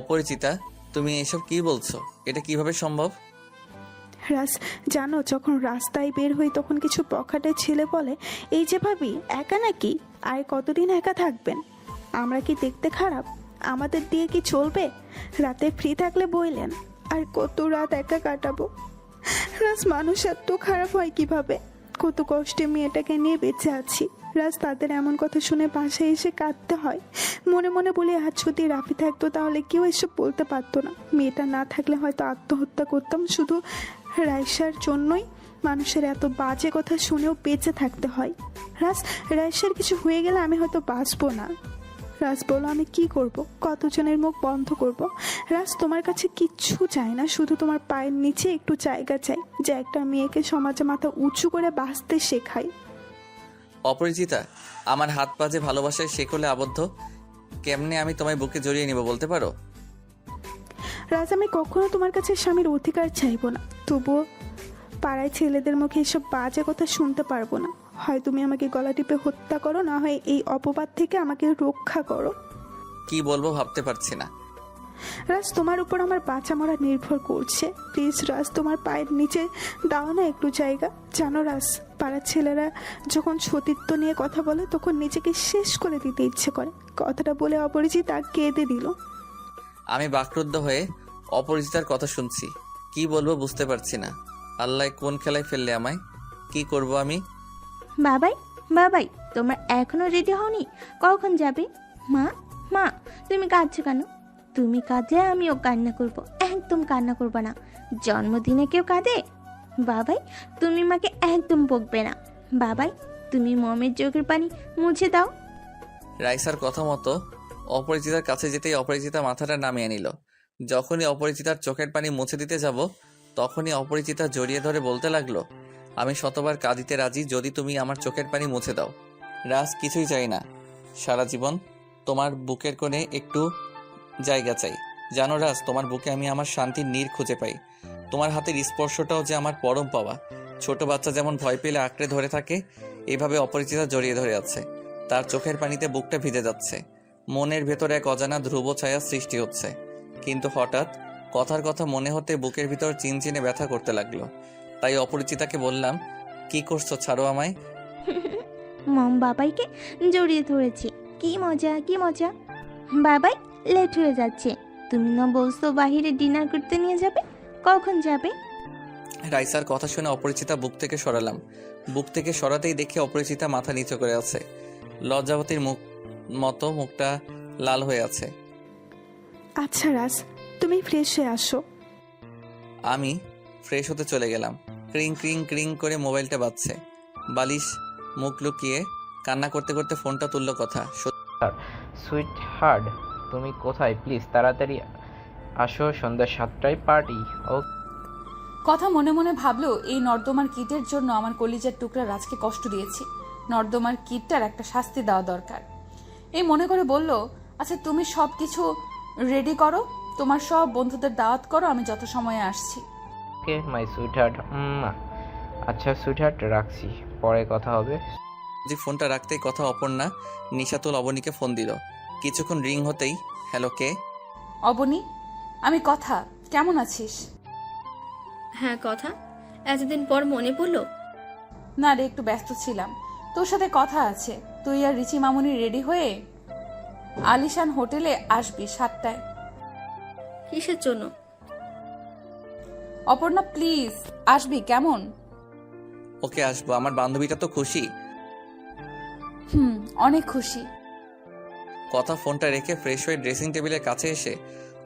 অপরিচিতা, তুমি এসব কি বলছো? এটা কিভাবে সম্ভব? রাজ, জানো যখন রাস্তায় বের হই তখন কিছু পকেটে ছেলে বলে, এই যে ভাবি একা নাকি, আর কতদিন একা থাকবেন? আমরা কি দেখতে খারাপ? আমাদের দিয়ে কি চলবে? রাতে ফ্রি থাকলে বইলেন, আর কত রাত একা কাটাবো? রাজ, মানুষ এত খারাপ হয় কিভাবে? কত কষ্টে মেয়েটাকে নিয়ে বেঁচে আছি। রাজ, তাদের এমন কথা শুনে বাসায় এসে কাঁদতে হয়। মনে মনে বলি, আজ যদি রাফি থাকতো তাহলে কেউ এসব বলতে পারতো না। মেয়েটা না থাকলে হয়তো আত্মহত্যা করতাম। শুধু রাইসার জন্যই মানুষের এত বাজে কথা শুনেও বেঁচে থাকতে হয়। রাজ, রাইসার কিছু হয়ে গেলে আমি হয়তো বাঁচবো না। রাজ, বলো আমি কি করব? কতজনের মুখ বন্ধ করব? রাজ, তোমার কাছে কিচ্ছু চাই না, শুধু তোমার পায়ের নিচে একটু জায়গা চাই, যে একটা মেয়েকে সমাজে মাথা উঁচু করে বাঁচতে শেখায়। অপরিচিতা, আমার হাত পা যে ভালোবাসায় শেকলে আবদ্ধ, কেমনে আমি তোমায় বুকে জড়িয়ে নিব বলতে পারো? রাজ, আমি কখনো তোমার কাছে স্বামীর অধিকার চাইবো না, তবুও পাড়ায় ছেলেদের মুখে এসব বাজে কথা শুনতে পারবো না। হয় তুমি আমাকে গলা টিপে হত্যা করো, না হয় এই অপবাদ থেকে আমাকে রক্ষা করো। কি বলবো ভাবতে পারছি না। রাজ, তোমার উপর আমার বাঁচা মরা নির্ভর করছে। প্লিজ রাজ, তোমার পায়ের নিচে দাও না একটু জায়গা। জানো রাজ, পাড়ার ছেলেরা যখন সতীত্ব নিয়ে কথা বলে তখন নিজেকে শেষ করে দিতে ইচ্ছে করে। কথাটা বলে অপরিচিতা কেঁদে দিল। আমি বাকরুদ্ধ হয়ে অপরিচিতার কথা শুনছি। কি বলবো বুঝতে পারছি না। আল্লাহ কোন খেলায় ফেললে আমায়? কি করব আমি? বাবাই, বাবাই, তোমরা এখনো রেডি হওনি? কখন যাবে? মা, মা, তুমি কাঁদছো কেন? তুমি কাঁদলে আমিও কান্না করব। একদম কান্না করবো না। জন্মদিনে কেউ কাঁদে? বাবাই, তুমি মাকে একদম বকবে না। বাবাই, তুমি মমের চোখের পানি মুছে দাও। রাইসার কথা মতো অপরিচিতার কাছে যেতেই অপরিচিতা মাথাটা নামিয়ে নিল। যখনই অপরিচিতার চোখের পানি মুছে দিতে যাব, তখনই অপরিচিতা জড়িয়ে ধরে বলতে লাগলো, আমি শতবার কাঁদিতে রাজি যদি তুমি আমার চোখের পানি মুছে দাও। রাজ, কিছুই চাই না, সারা জীবন তোমার বুকের কোণে একটু জায়গা চাই। জানো রাজ, তোমার বুকে আমি আমার শান্তির নীড় খুঁজে পাই। তোমার হাতের স্পর্শটাও যে আমার পরম পাওয়া। ছোট বাচ্চা যেমন ভয় পেলে আঁকড়ে ধরে থাকে, এভাবে অপরিচিতা জড়িয়ে ধরে আছে। তার চোখের পানিতে বুকটা ভিজে যাচ্ছে। মনের ভেতর এক অজানা ধ্রুব ছায়া সৃষ্টি হচ্ছে। কিন্তু হঠাৎ কথার কথা মনে হতে বুকের ভিতর চিনচিনে ব্যথা করতে লাগলো। তাই অপরিচিতাকে বললাম, কি করছো, ছাড়ো আমায়। মম বাবাইকে জড়িয়ে ধরেছি। কি মজা, কি মজা। বাবাই, লেট হয়ে যাচ্ছে। তুমি না বলছো বাহিরে ডিনার করতে নিয়ে যাবে? কখন যাবে? রাইসার কথা শুনে অপরিচিতা বুক থেকে সরালাম। বুক থেকে সরাতেই দেখে অপরিচিতা মাথা নিচু করে আছে। লজ্জাবতীর মতো মুখটা লাল হয়ে আছে। আচ্ছা রাজ, তুমি ফ্রেশ হয়ে আসো। আমি ফ্রেশ হতে চলে গেলাম। ক্রিং ক্রিং ক্রিং করে মোবাইলটা বাজছে। বালিশ মুখ লুকিয়ে কান্না করতে করতে ফোনটা তুললো। কথা, সুইট হার্ট, তুমি কোথায়? প্লিজ তাড়াতাড়ি আসো, সন্ধ্যা 7টায় পার্টি। ও কথা মনে মনে ভাবলো, এই নর্দমার কিটের জন্য আমার কলিজার টুকরা রাজকে কষ্ট দিয়েছি। নর্দমার কিটটার একটা শাস্তি দেওয়া দরকার। এই মনে করে বলল, আচ্ছা তুমি সব কিছু রেডি করো, তোমার সব বন্ধুদের দাওয়াত করো, আমি যত সময়ে আসছি। ওকে মাই সুইট হার্ট। আচ্ছা সুইট হার্ট, রাখছি, পরে কথা হবে। যে ফোনটা রাখতেই কথা অপর্ণা নিশাতুল অবনীকে ফোন দিল। কিছুক্ষণ রিং হতেই, হ্যালো, কে? অবনী, আমি কথা, কেমন আছিস? হ্যাঁ কথা, এতদিন পর মনে পড়লো। না রে, একটু ব্যস্ত ছিলাম। তোর সাথে কথা আছে। তুই আর রিচি মামুনি রেডি হয়ে আলিশান হোটেলে আসবি 7টায়। কিসের জন্য? অপর্ণা প্লিজ আসবি, কেমন? ওকে, আসবো। আমার বান্ধবীটা তো খুশি। অনেক খুশি। কথা ফোনটা রেখে ফ্রেশ হয়ে ড্রেসিং টেবিলের কাছে এসে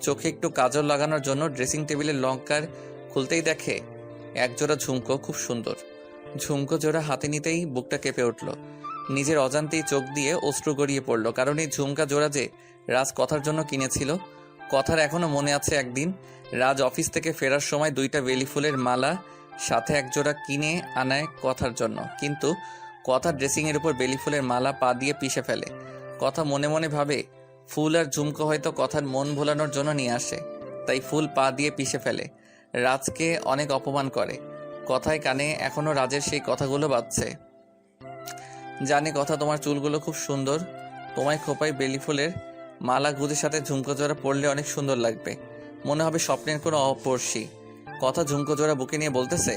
চোখে একটু কাজল লাগানোর জন্য ড্রেসিং টেবিলের লঙ্কার খুলতেই দেখে একজোড়া ঝুমকো, খুব সুন্দর। ঝুমকো জোড়া হাতে নিতেই বুকটা কেঁপে উঠল। নিজের অজান্তেই চোখ দিয়ে অশ্রু গড়িয়ে পড়ল, কারণ এই ঝুমকা জোড়া যে রাজ কথার জন্য কিনেছিল। কথার এখনো মনে আছে, একদিন রাজ অফিস থেকে ফেরার সময় 2টা বেলি ফুলের মালা সাথে একজোড়া কিনে আনায় কথার জন্য, কিন্তু কথা ড্রেসিংয়ের উপর বেলি ফুলের মালা পা দিয়ে পিষে ফেলে। কথা মনে মনে ভাবে, ফুল আর ঝুমকো হয়তো কথার মন ভোলানোর জন্য নিয়ে আসে, তাই ফুল পা দিয়ে পিষে ফেলে। রাজকে অনেক অপমান করে। কথায় কানে এখনো রাজের সেই কথাগুলো বাজছে। জানি কথা, তোমার চুলগুলো খুব সুন্দর। তোমায় খোপায় বেলি ফুলের মালা গুজের সাথে ঝুমকো জোড়া পরলে অনেক সুন্দর লাগবে, মনে হবে স্বপ্নের কোনো অপর্ষী। কথা ঝুমকো জোড়া বুকে নিয়ে বলতেছে,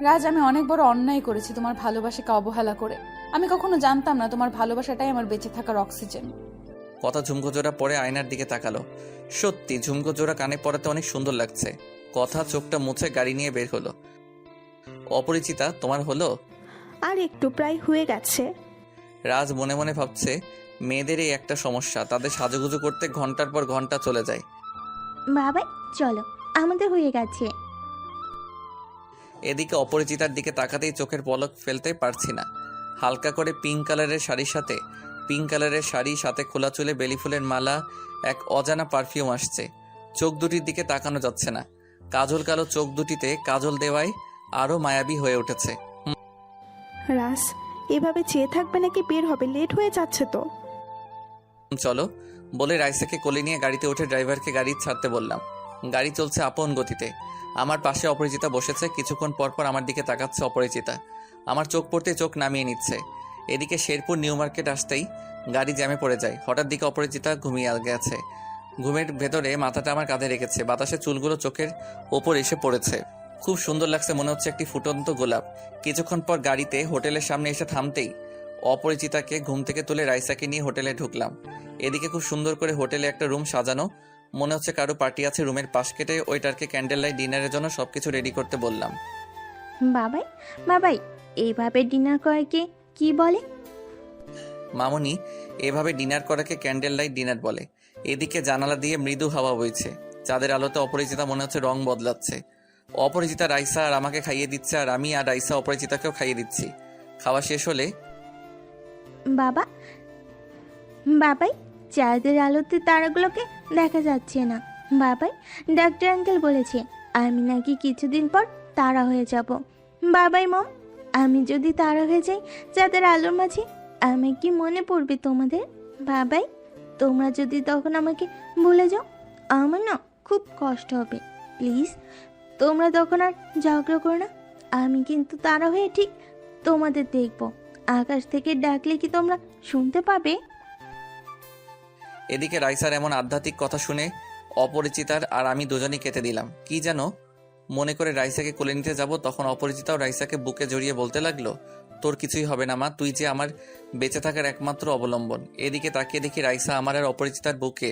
রাজ, আমি অনেক বড় অন্যায় করেছি তোমার ভালোবাসাকে অবহেলা করে। আমি কখনো জানতাম না তোমার ভালোবাসাটাই আমার বেঁচে থাকার অক্সিজেন। কথা ঝুমকো জোড়া পরে আয়নার দিকে তাকালো। সত্যি ঝুমকো জোড়া কানে পরাতে অনেক সুন্দর লাগছে। কথা চোখটা মুছে গাড়ি নিয়ে বের হলো। অপরিচিতা, তোমার হলো? আর একটু, প্রায় হয়ে গেছে। রাজ মনে মনে ভাবছে, মেয়েদের এই একটা সমস্যা, তাদের সাজুগুজু করতে ঘন্টার পর ঘন্টা চলে যায়। বাবাই চলো, আমাদের হয়ে গেছে। এদিকে অপরিচিতার দিকে তাকাতেই চোখের পলক ফেলতে পারছি না। হালকা করে পিঙ্ক কালারের শাড়ির সাথে খোলা চুলে বেলি ফুলের মালা, এক অজানা পারফিউম আসছে। চোখ দুটির দিকে তাকানো যাচ্ছে না। কাজল কালো চোখ দুটিতে কাজল দেওয়ায় আরো মায়াবী হয়ে উঠেছে। রাস, এভাবে চেয়ে থাকবে নাকি বের হবে? লেট হয়ে যাচ্ছে তো। চলো বলে রাইসাকে কোলে নিয়ে গাড়িতে উঠে ড্রাইভারকে গাড়ি ছাড়তে বললাম। গাড়ি চলছে আপন গতিতে। আমার পাশে অপরিচিতা বসেছে। কিছুক্ষণ পর পর আমার দিকে তাকাচ্ছে অপরিচিতা। আমার চোখ পড়তে চোখ নামিয়ে নিচ্ছে। এদিকে শেরপুর নিউ মার্কেট আসতেই গাড়ি জ্যামে পড়ে যায়। হঠাৎ দিকে অপরিচিতা ঘুমিয়ে গেছে। ঘুমের ভেতরে মাথাটা আমার কাঁধে রেখেছে। বাতাসে চুলগুলো চোখের ওপর এসে পড়েছে। খুব সুন্দর লাগছে, মনে হচ্ছে একটি ফুটন্ত গোলাপ। কিছুক্ষণ পর গাড়িতে হোটেলের সামনে এসে থামতেই অপরিচিতাকে ঘুম থেকে তুলে রাইসাকে নিয়ে হোটেলে ঢুকলাম। এদিকে খুব সুন্দর করে হোটেলে একটা রুম সাজানো, মনে হচ্ছে কারো পার্টি আছে। রুমের পাশ কেটে ওইটারকে ক্যান্ডেল লাইট ডিনারের জন্য সবকিছু রেডি করতে বললাম। বাবাই বাবাই, এইভাবে ডিনার করাকে কি বলে? মামুনি, এভাবে ডিনার করাকে ক্যান্ডেল লাইট ডিনার বলে। এদিকে জানালা দিয়ে মৃদু হাওয়া বইছে। চাঁদের আলোতে অপরিচিতা মনে হচ্ছে রং বদলাচ্ছে। অপরিচিতা রাইসা আর আমাকে খাইয়ে দিচ্ছে, আর আমি আর রাইসা অপরিচিতাকেও খাইয়ে দিচ্ছি। খাওয়া শেষ হলে বাবা বাবাই, চাঁদের আলোতে তারাগুলোকে দেখা যাচ্ছে না। বাবাই, ডাক্তার আঙ্কেল বলেছে আমি নাকি কিছুদিন পর তারা হয়ে যাব। বাবাই মম, আমি যদি তারা হয়ে যাই চাঁদের আলোর মাঝে, আমি কি মনে পড়বে তোমাদের? বাবাই, তোমরা যদি তখন আমাকে ভুলে যাও, আমার না খুব কষ্ট হবে। প্লিজ, তোমরা তখন আর ঝগড়া করো না। আমি কিন্তু তারা হয়ে ঠিক তোমাদের দেখব। আকাশ থেকে ডাকলে কি তোমরা শুনতে পাবে? এদিকে রাইসার এমন আধ্যাত্মিক কথা শুনে অপরিচিতার আর আমি দুজনই কেটে দিলাম। কি যেন মনে করে রাইসাকে কোলে নিতে যাব, তখন অপরিচিতাও রাইসাকে বুকে জড়িয়ে বলতে লাগলো, তোর কিছুই হবে না মা, তুই যে আমার বেঁচে থাকার একমাত্র অবলম্বন। এদিকে তাকিয়ে দেখি রাইসা আমার আর অপরিচিতার বুকে,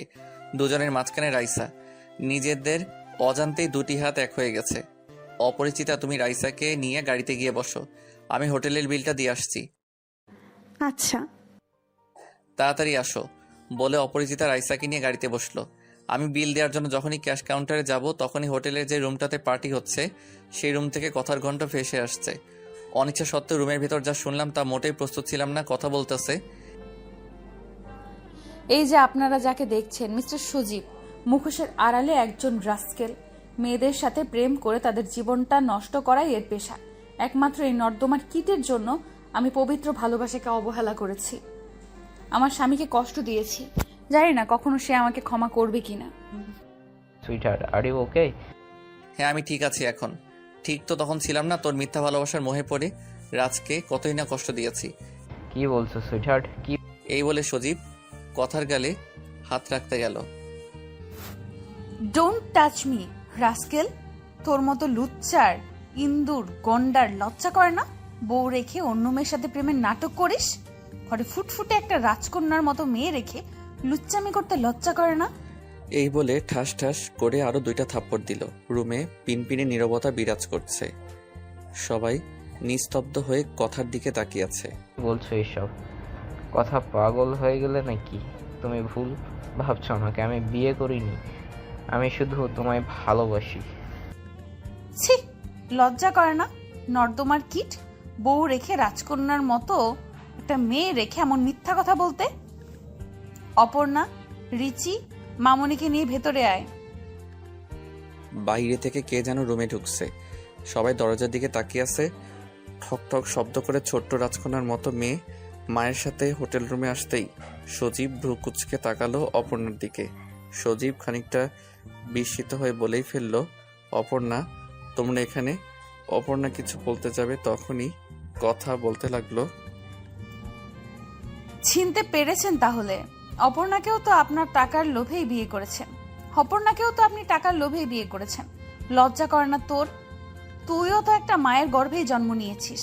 দুজনের মাঝখানে রাইসা। নিজেদের অজান্তেই দুটি হাত এক হয়ে গেছে। অপরিচিতা, তুমি রাইসাকে নিয়ে গাড়িতে গিয়ে বসো, আমি হোটেলের বিলটা দিয়ে আসছি। আচ্ছা। তাড়াতাড়ি আসো বলে অপরিচিতা রাইসাকে নিয়ে গাড়িতে বসলো। আমি বিল দেওয়ার জন্য যখনই ক্যাশ কাউন্টারে যাব, তখনই হোটেলের যে রুমটাতে পার্টি হচ্ছে সেই রুম থেকে কথার ঘন্টা ভেসে আসছে। অনিচ্ছা সত্ত্বেও রুমের ভেতর যা শুনলাম তা মোটেই প্রস্তুত ছিলাম না। কথা বলতেছে, এই যে আপনারা যাকে দেখছেন, মিস্টার সুজীব, মুখোশের আড়ালে একজন রাস্কেল। মেয়েদের সাথে প্রেম করে তাদের জীবনটা নষ্ট করাই এর পেশা। একমাত্র এই নর্দমার কিটের জন্য আমি পবিত্র ভালোবাসাকে অবহেলা করেছি, আমার স্বামীকে কষ্ট দিয়েছি। জানি না কখনো সে আমাকে ক্ষমা করবে কিনা। Sweetheart, are you okay? হ্যাঁ আমি ঠিক আছি এখন। ঠিক তো তখন ছিলাম না, তোর মিথ্যা ভালোবাসার মোহে পড়ে রাজকে কতই না কষ্ট দিয়েছি। কি বলছো সুইটহার্ট? কি? এই বলে সজীব কথার গালে হাত রাখতে গেল। Don't touch me rascal. তোর মতো লুচ্চার, ইন্দুর, গন্ডার লজ্জা করে না? বউ রেখে অন্য মেয়ের সাথে প্রেমের নাটক করিস? ঘরে ফুটফুটে একটা রাজকন্যার মতো মেয়ে রেখে লুচ্চামি করতে লজ্জা করে না? এই বলে ঠাস ঠাস করে আরো 2টা থাপ্পড় দিল। রুমে পিনপিনে নীরবতা বিরাজ করছে। সবাই নিস্তব্ধ হয়ে কথার দিকে তাকিয়ে আছে। বলছো এইসব কথা? পাগল হয়ে গেলে নাকি? তুমি ভুল ভাবছো আমাকে। আমি বিয়ে করিনি, আমি শুধু তোমায় ভালোবাসি। ছি, লজ্জা করে না? নর্দমার কিট, বউ রেখে রাজকন্যার মতো একটা মেয়ে রেখে এমন মিথ্যা কথা বলতে। অপর্ণা, রিচি, মামনিকে নিয়ে ভেতরে আয়। বাইরে থেকে কে যেন রুমে ঢুকছে। সবাই দরজার দিকে তাকিয়ে আছে। ঠক ঠক শব্দ করে ছোট্ট রাজকন্যার মতো মেয়ে মায়ের সাথে হোটেল রুমে আসতেই সজীব ভ্রু কুচকে তাকালো অপর্ণার দিকে। সজীব খানিকটা বিস্মিত হয়ে বলেই ফেললো, অপর্ণা, তোমরা এখানে? অপর্ণা কিছু বলতে যাবে, তখনই কথা বলতে লাগলো, ছিনতে পেরেছেন তাহলে? অপর্ণাকেও তো আপনার টাকার লোভেই বিয়ে করেছেন। অপর্ণাকেও তো আপনি টাকার লোভেই বিয়ে করেছেন। লজ্জা করে না তোর? তুইও তো একটা মায়ের গর্ভেই জন্ম নিয়েছিস।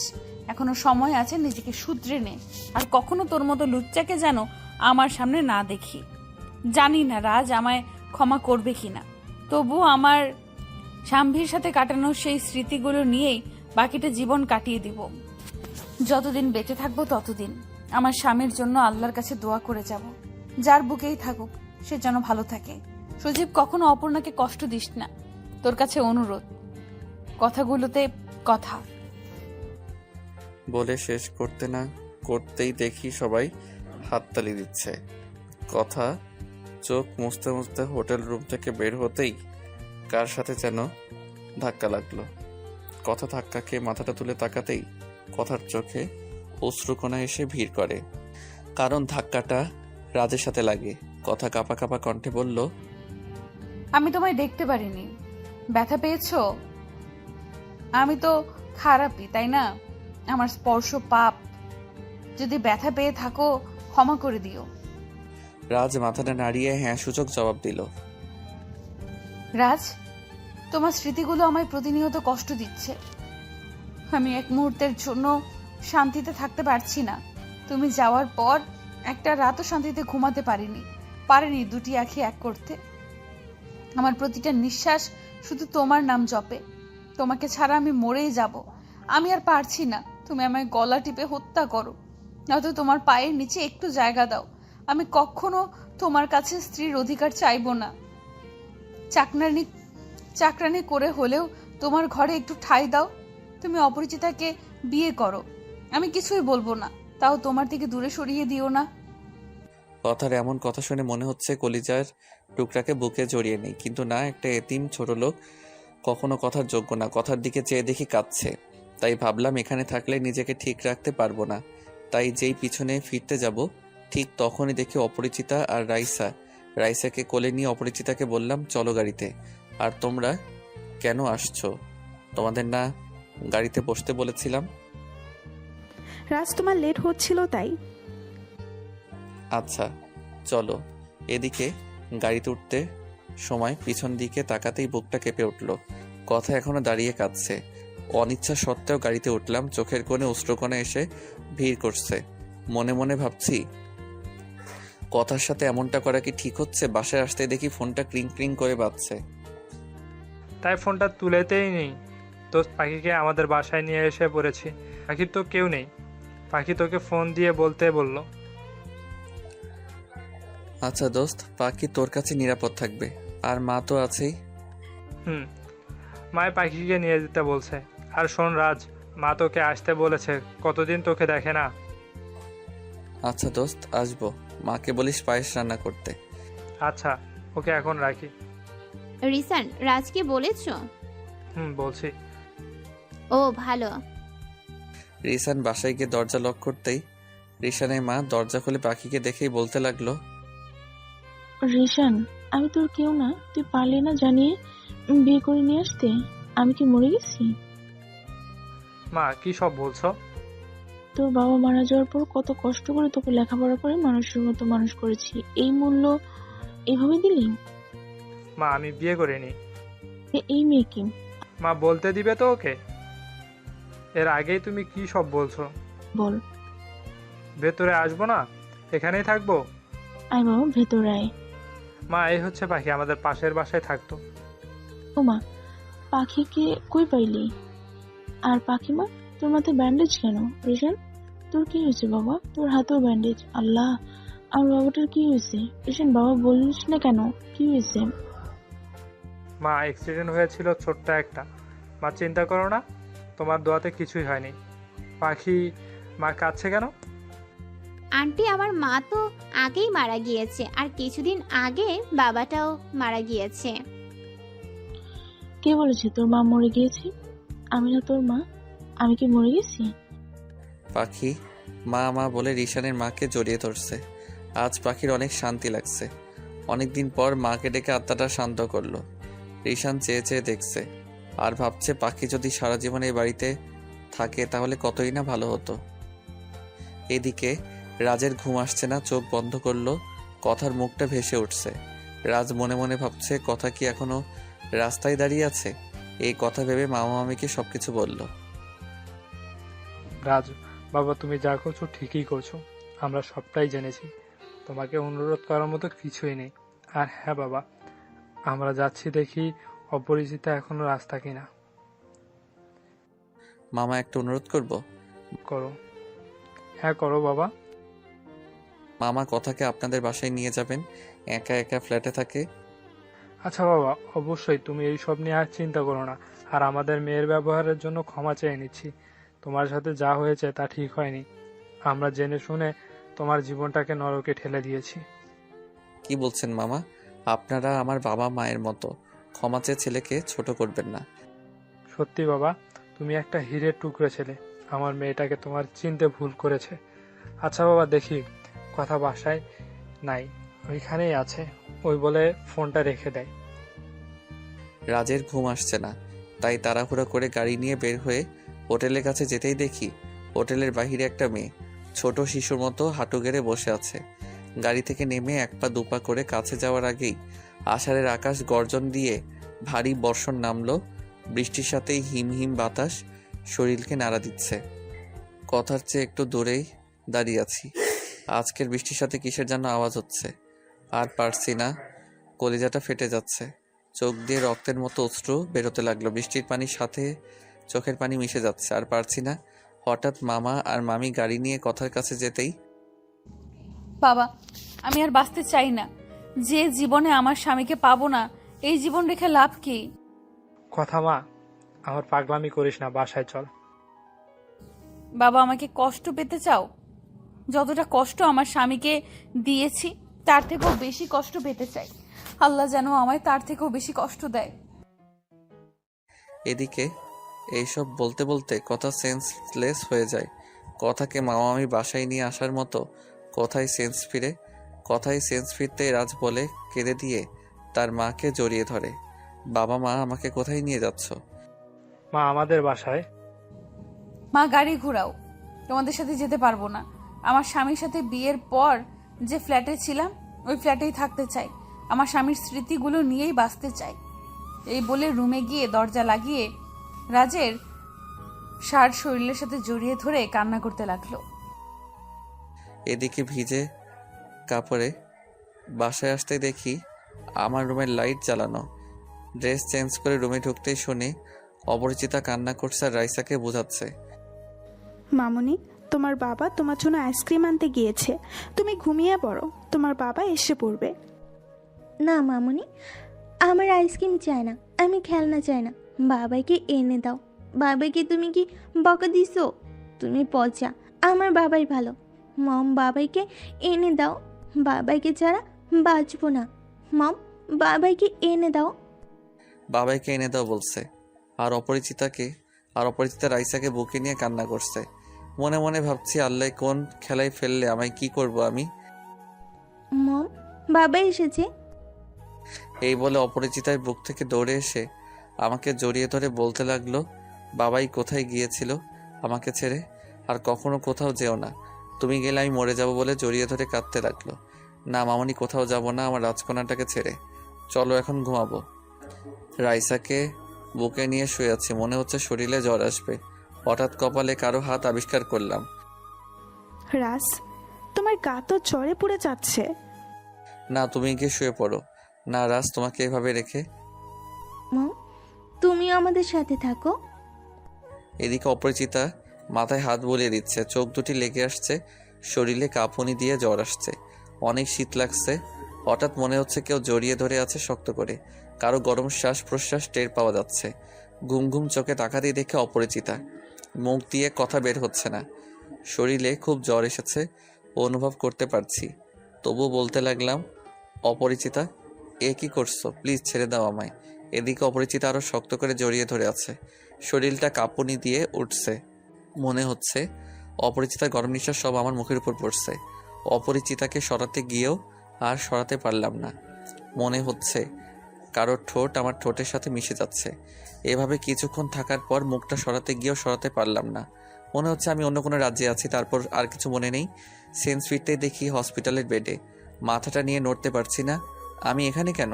এখনো সময় আছে, নিজেকে শুধরে নে। আর কখনো তোর মতো লুচ্চাকে যেন আমার সামনে না দেখি। জানি না রাজ আমায় ক্ষমা করবে কিনা, তবু আমার শাম্ভীর সাথে কাটানো সেই স্মৃতিগুলো নিয়েই বাকিটা জীবন কাটিয়ে দিব। যতদিন বেঁচে থাকবো ততদিন আমার স্বামীর জন্য আল্লাহর কাছে দোয়া করে যাব, যার বুকেই থাকুক সে যেন ভালো থাকে। সজীব, কখনো অপর্ণাকে কষ্ট দিস না, তোর কাছে অনুরোধ। কথাগুলোতে কথা। বলে শেষ করতে না করতেই দেখি সবাই হাততালি দিচ্ছে। কথা চোখ মুছতে মুছতে হোটেল রুম থেকে বের হতেই কার সাথে যেন ধাক্কা লাগলো। কথা ধাক্কা খেয়ে মাথাটা তুলে তাকাতেই কথার চোখে অশ্রুকণা এসে ভিড় করে, কারণ ধাক্কাটা রাজের সাথে লাগে। কথা কাঁপা কাঁপা কণ্ঠে বলল, আমি তোমায় দেখতে পারিনি। ব্যথা পেয়েছো? আমি তো খারাপই, তাই না? আমার স্পর্শ পাপ। যদি ব্যথা পেয়ে থাকো ক্ষমা করে দিও। রাজ মাথাটা নাড়িয়ে হ্যাঁ সূচক জবাব দিল। রাজ, তোমার স্মৃতিগুলো আমায় প্রতিনিয়ত কষ্ট দিচ্ছে। আমি এক মুহূর্তের জন্য শান্তিতে থাকতে পারছি না। তুমি যাওয়ার পর একটা রাতও শান্তিতে ঘুমাতে পারিনি দুটি আঁখি এক করতে। আমার প্রতিটা নিঃশ্বাস শুধু তোমার নাম জপে। তোমাকে ছাড়া আমি মরেই যাব। আমি আর পারছি না। তুমি আমায় গলা টিপে হত্যা করো, নয়তো তোমার পায়ের নিচে একটু জায়গা দাও। আমি কখনো তোমার কাছে স্ত্রীর অধিকার চাইবো না। চাকরানি করে হলেও তোমার ঘরে একটু ঠাঁই দাও। তুমি অপরিচিতাকে বিয়ে করো, আমি কিছুই বলবো না, তাও তোমার থেকে দূরে সরিয়ে দিও না। কথার এমন কথা শুনে মনে হচ্ছে কলিজার টুকরাকে বুকে জড়িয়ে নেই, কিন্তু না, একটা এতিম ছোট লোক কখনো কথার যোগ্য না। কথার দিকে চেয়ে দেখি কাঁদছে, তাই ভাবলাম এখানে থাকলে নিজেকে ঠিক রাখতে পারবো না। তাই যেই পিছনে ফিরতে যাব ঠিক তখনই দেখি অপরিচিতা আর রাইসাকে কোলে নিয়ে অপরিচিতাকে বললাম, চলো গাড়িতে। আর তোমরা কেন আসছো? তোমাদের না গাড়িতে বসতে বলেছিলাম? রাজ, তোমার লেট হচ্ছিল তাই। আচ্ছা চলো। এদিকে গাড়িতে উঠতে সময় পিছন দিকে তাকাতেই বুকটা কেঁপে উঠল। কথা এখনো দাঁড়িয়ে কাঁদছে। অনিচ্ছা সত্ত্বেও গাড়িতে উঠলাম। চোখের কোণে অশ্রুকণা এসে ভিড় করছে। মনে মনে ভাবছি, কথার সাথে এমনটা করা কি ঠিক হচ্ছে? বাসায় আসতে দেখি ফোনটা ক্রিং ক্রিং করে বাজছে। তাই ফোনটা তুলেতেই নেই। দোস্ত, পাখিকে আমাদের বাসায় নিয়ে এসে পড়েছি। পাখির তো কেউ নেই। পাখি তোকে ফোন দিয়ে বলতে বলল। আচ্ছা দোস্ত, পাখি তোর কাছে নিরাপদ থাকবে, আর মা তো আছেই। মায়ের পাখিকে নিয়ে যেতে বলছে। আর শোন রাজ, মা তোকে আসতে বলেছে, কতদিন তোকে দেখে না। আচ্ছা দোস্ত, আসবো। মাকে বলিস পায়েস রান্না করতে। আচ্ছা, ওকে এখন রাখি। রিসান, রাজকে বলেছো? বলছি। ও ভালো। রিসান বাসায় গিয়ে দরজা লক করতেই রিসানের মা দরজা খুলে পাখিকে দেখেই বলতে লাগলো, রিশান, আমি তোর কেউ না, তুই পারলি না জানিয়ে বিয়ে করে নিয়ে আসতে? আমি কি মরে গেছি? মা কি সব বলছো? তোর বাবা মারা যাওয়ার পর কত কষ্ট করে তোকে লেখাপড়া করে মানুষের মতো মানুষ করেছি, এই মূল্য এভাবে দিলি? মা আমি বিয়ে করিনি। এই মেয়ে কি? মা বলতে দিবে তো ওকে? এর আগেই তুমি কি সব বলছো? বল। ভেতরে আসবো না, এখানেই থাকবো? আয় বাবা, ভেতরে আয়। মা এই হচ্ছে পাখি, আমাদের পাশের বাসায় থাকতো। ও মা, পাখিকে কই পাইলি? আর পাখি মা, তোর মাথায় ব্যান্ডেজ কেন? রিশান, তোর কি হয়েছে বাবা? তোর হাতেও ব্যান্ডেজ। আল্লাহ, আর বাবাটার কি হয়েছে? রিশান, বাবা বলিস না কেন, কি হয়েছে? মা অ্যাক্সিডেন্ট হয়েছিল ছোট্ট একটা। মা চিন্তা করো না, তোমার দোয়াতে কিছুই হয়নি। পাখি, মা কাঁদছে কেন? আন্টি, আমার মা তো আগেই মারা গিয়েছে, আর কিছুদিন আগে বাবাটাও মারা গিয়েছে। কে বলেছে তোর মা মরে গিয়েছে? আমি না তোর মা, আমি কি মরে গেছি? পাখি মা মা বলে রিশানের মাকে জড়িয়ে ধরছে। আজ পাখির অনেক শান্তি লাগছে। অনেকদিন পর মাকে ডেকে আত্মাটা শান্ত করলো। রিশান চেয়ে চেয়ে দেখছে আর ভাবছে, পাখি যদি সারা জীবন এই বাড়িতে থাকে তাহলে কতই না ভালো হতো। এদিকে রাজের ঘুম আসছে না, চোখ বন্ধ করলো, কথার মুখটা ভেসে উঠছে। রাজ মনে মনে ভাবছে কথা কি এখনো রাস্তায় দাঁড়িয়ে আছে। এই কথা ভেবে মামা মামিকে সবকিছু বলল। রাজ, বাবা তুমি যা করছো ঠিকই করছো, আমরা সবটাই জেনেছি। তোমাকে অনুরোধ করার মতো কিছুই নেই। আর হ্যাঁ বাবা, আমরা যাচ্ছি দেখি অপরিচিতা এখনো রাস্তা কিনা। মামা একটা অনুরোধ করব। করো। হ্যাঁ করো বাবা। মামা কথাকে আপনাদের বাসায় নিয়ে যাবেন, একা একা ফ্ল্যাটে থাকে। আচ্ছা বাবা, অবশ্যই, তুমি এই সব নিয়ে আর চিন্তা করো না। আর আমাদের মেয়ের ব্যবহারের জন্য ক্ষমা চেয়ে নিচ্ছি। তোমার সাথে যা হয়েছে তা ঠিক হয়নি। আমরা জেনে শুনে তোমার জীবনটাকে নরকে ঠেলে দিয়েছি। কি বলছেন মামা? আপনারা আমার বাবা মায়ের মতো, ক্ষমা চেয়ে ছেলেকে ছোট করবেন না। সত্যি বাবা, তুমি একটা হীরের টুকরো ছেলে। আমার মেয়েটাকে তোমার চিনতে ভুল করেছে। আচ্ছা বাবা, দেখি কথা বাসায় নাই, ওইখানেই আছে, ওই বলে ফোনটা রেখে দেয়। রাজের ঘুম আসছে না, তাই তাড়াহুড়ো করে গাড়ি নিয়ে বের হয়ে হোটেলের কাছে যেতেই দেখি হোটেলের বাহিরে একটা মেয়ে ছোট শিশুর মতো হাঁটু গেড়ে বসে আছে। গাড়ি থেকে নেমে এক পা দুপা করে কাছে যাওয়ার আগেই আষাঢ়ের আকাশ গর্জন দিয়ে ভারী বর্ষণ নামলো। বৃষ্টির সাথেই হিম হিম বাতাস শরীরকে নাড়া দিচ্ছে। কথার চেয়ে একটু দূরেই দাঁড়িয়ে আছি। আজকের বৃষ্টির সাথে কিসের যেন আওয়াজ হচ্ছে, আর পারছি না, কলিজাটা ফেটে যাচ্ছে। চোখ দিয়ে রক্তের মতো অশ্রু বেরোতে লাগলো। বৃষ্টির পানির সাথে চোখের পানি মিশে যাচ্ছে, আর পারছি না। হঠাৎ মামা আর মামি গাড়ি নিয়ে কথার কাছে যেতেই, বাবা, আমি আর বাঁচতে চাই না। যে জীবনে আমার স্বামীকে পাবো না, এই জীবন রেখে লাভ কি? কথা মা, আমার পাগলামি করিস না, বাসায় চল। বাবা, আমাকে কষ্ট পেতে চাও? যতটা কষ্ট আমার স্বামীকে দিয়েছি তার থেকেও বেশি কষ্ট পেতে চাই। আল্লাহ যেন আমায় তার থেকেও বেশি কষ্ট দেয়। এদিকে এইসব বলতে বলতে কথা সেন্সলেস হয়ে যায়। কথাকে মামা মামি বাসায় নিয়ে আসার মতো কথায় সেন্স ফিরতে রাজ বলে কেঁদে দিয়ে তার মাকে জড়িয়ে ধরে, বাবা মা আমাকে কোথায় নিয়ে যাচ্ছ? মা, আমাদের বাসায়। মা, গাড়ি ঘোরাও, তোমাদের সাথে যেতে পারবো না। আমার স্বামীর সাথে বিয়ের পর যে ফ্ল্যাটে ছিলাম ওই ফ্ল্যাটেই থাকতে চাই। আমার স্বামীর স্মৃতিগুলো নিয়েই বাঁচতে চাই। এই বলে রুমে গিয়ে দরজা লাগিয়ে রাজের শার্ট শরীরের সাথে জড়িয়ে ধরে কান্না করতে লাগলো। এদিকে ভিজে কাপড়ে বাসায় আসতে দেখি আমার রুমের লাইট জ্বালানো। ড্রেস চেঞ্জ করে রুমে ঢুকতেই শুনি অপরিচিতা কান্না করছে আর রাইসাকে বোঝাচ্ছে। মামুনি, তোমার বাবা তোমার জন্য আইসক্রিম আনতে গিয়েছে, তুমি ঘুমিয়ে পড়ো, তোমার বাবা এসে পড়বে। না মামুনি, আমার আইসক্রিম চাই না, আমি খেলনা চাই না, বাবাইকে এনে দাও। বাবাইকে তুমি কি বকা দিছো? তুমি পচা, আমার বাবাই ভালো। মম, বাবাইকে এনে দাও, বাবাইকে ছাড়া বাঁচবো না। মম, বাবাইকে এনে দাও। বাবাইকে এনে দাও বলছে, আর অপরিচিতা রাইসাকে বুকে নিয়ে কান্না করছে। মনে মনে ভাবছি, আল্লাহ কোন খেলায় ফেললে আমায়, কি করব আমি? মম, বাবা এসেছে। এই বলে অপরিচিতার বুক থেকে দৌড়ে এসে আমাকে জড়িয়ে ধরে বলতে লাগলো, বাবাই কোথায় গিয়েছিল আমাকে ছেড়ে, আর কখনো কোথাও যেও না, তুমি গেলে আমি মরে যাব বলে জড়িয়ে ধরে কাঁদতে লাগলো। না মামনি, কোথাও যাব না, আমার রাজকন্যাটাকে ছেড়ে চলো, এখন ঘুমাবো। রাইসাকে বুকে নিয়ে শুয়ে আছি, মনে হচ্ছে শরীরে জ্বর আসবে। হঠাৎ কপালে কারো হাত আবিষ্কার করলাম। রাজ, তোমার গা তো জ্বরে পুড়ে যাচ্ছে। না, তুমি গিয়ে শুয়ে পড়ো না রাজ, তোমাকে এভাবে রেখে। মম, তুমি আমাদের সাথে থাকো। এদিকে অপরিচিতা মাথায় হাত বুলিয়ে দিচ্ছে, চোখ দুটি লেগে আসছে, শরীরে কাঁপুনি দিয়ে জ্বর আসছে, অনেক শীত লাগছে। হঠাৎ মনে হচ্ছে কেউ জড়িয়ে ধরে আছে শক্ত করে, কারো গরম শ্বাস প্রশ্বাস টের পাওয়া যাচ্ছে। ঘুম ঘুম চোখে তাকাতেই দেখে অপরিচিতা, মুখ দিয়ে কথা বের হচ্ছে না, শরীরে খুব জ্বর এসেছে অনুভব করতে পারছি। তবু বলতে লাগলাম, অপরিচিতা এ কি করছো, প্লিজ ছেড়ে দাও আমায়। এদিকে অপরিচিতা আরো শক্ত করে জড়িয়ে ধরে আছে, শরীরটা কাঁপুনি দিয়ে উঠছে। মনে হচ্ছে অপরিচিতার গরম নিঃশ্বাস সব আমার মুখের উপর পড়ছে। অপরিচিতাকে সরাতে গিয়েও আর সরাতে পারলাম না। মনে হচ্ছে কারোর ঠোঁট আমার ঠোঁটের সাথে মিশে যাচ্ছে। এভাবে কিছুক্ষণ থাকার পর মুখটা সরাতে গিয়েও সরাতে পারলাম না। মনে হচ্ছে আমি অন্য কোনো রাজ্যে আছি। তারপর আর কিছু মনে নেই। সেন্স ফিরতেই দেখি হসপিটালের বেডে, মাথাটা নিয়ে নড়তে পারছি না। আমি এখানে কেন?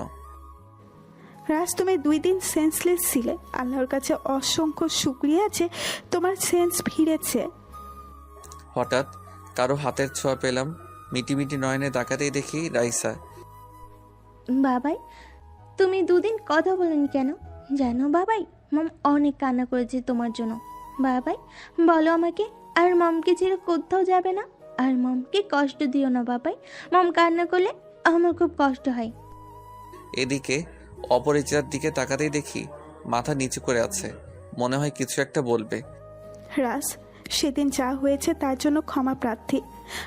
রাজ, তুমি 2 দিন সেন্সলেস ছিলে। আল্লাহর কাছে অসংখ্য শুক্রিয়া যে তোমার সেন্স ফিরেছে। হঠাৎ কারো হাতের ছোঁয়া পেলাম। মিটিমিটি নয়নে তাকাতেই দেখি রাইসা। বাবাই, তুমি 2 দিন কথা বলেন কেন জানো বাবাই? মম অনেক কান্না করেছে তোমার জন্য। বাবাই বলো আমাকে, আর মমকে ছেড়ে কোথাও যাবে না? আর মমকে কষ্ট দিও না বাবাই। মম কান্না করলে আমার খুব কষ্ট হয়। এদিকে অপরিচিতার দিকে তাকাতেই দেখি মাথা নিচু করে আছে। মনে হয় কিছু একটা বলবে। রাজ, সেদিন যা হয়েছে তার জন্য ক্ষমা প্রার্থী।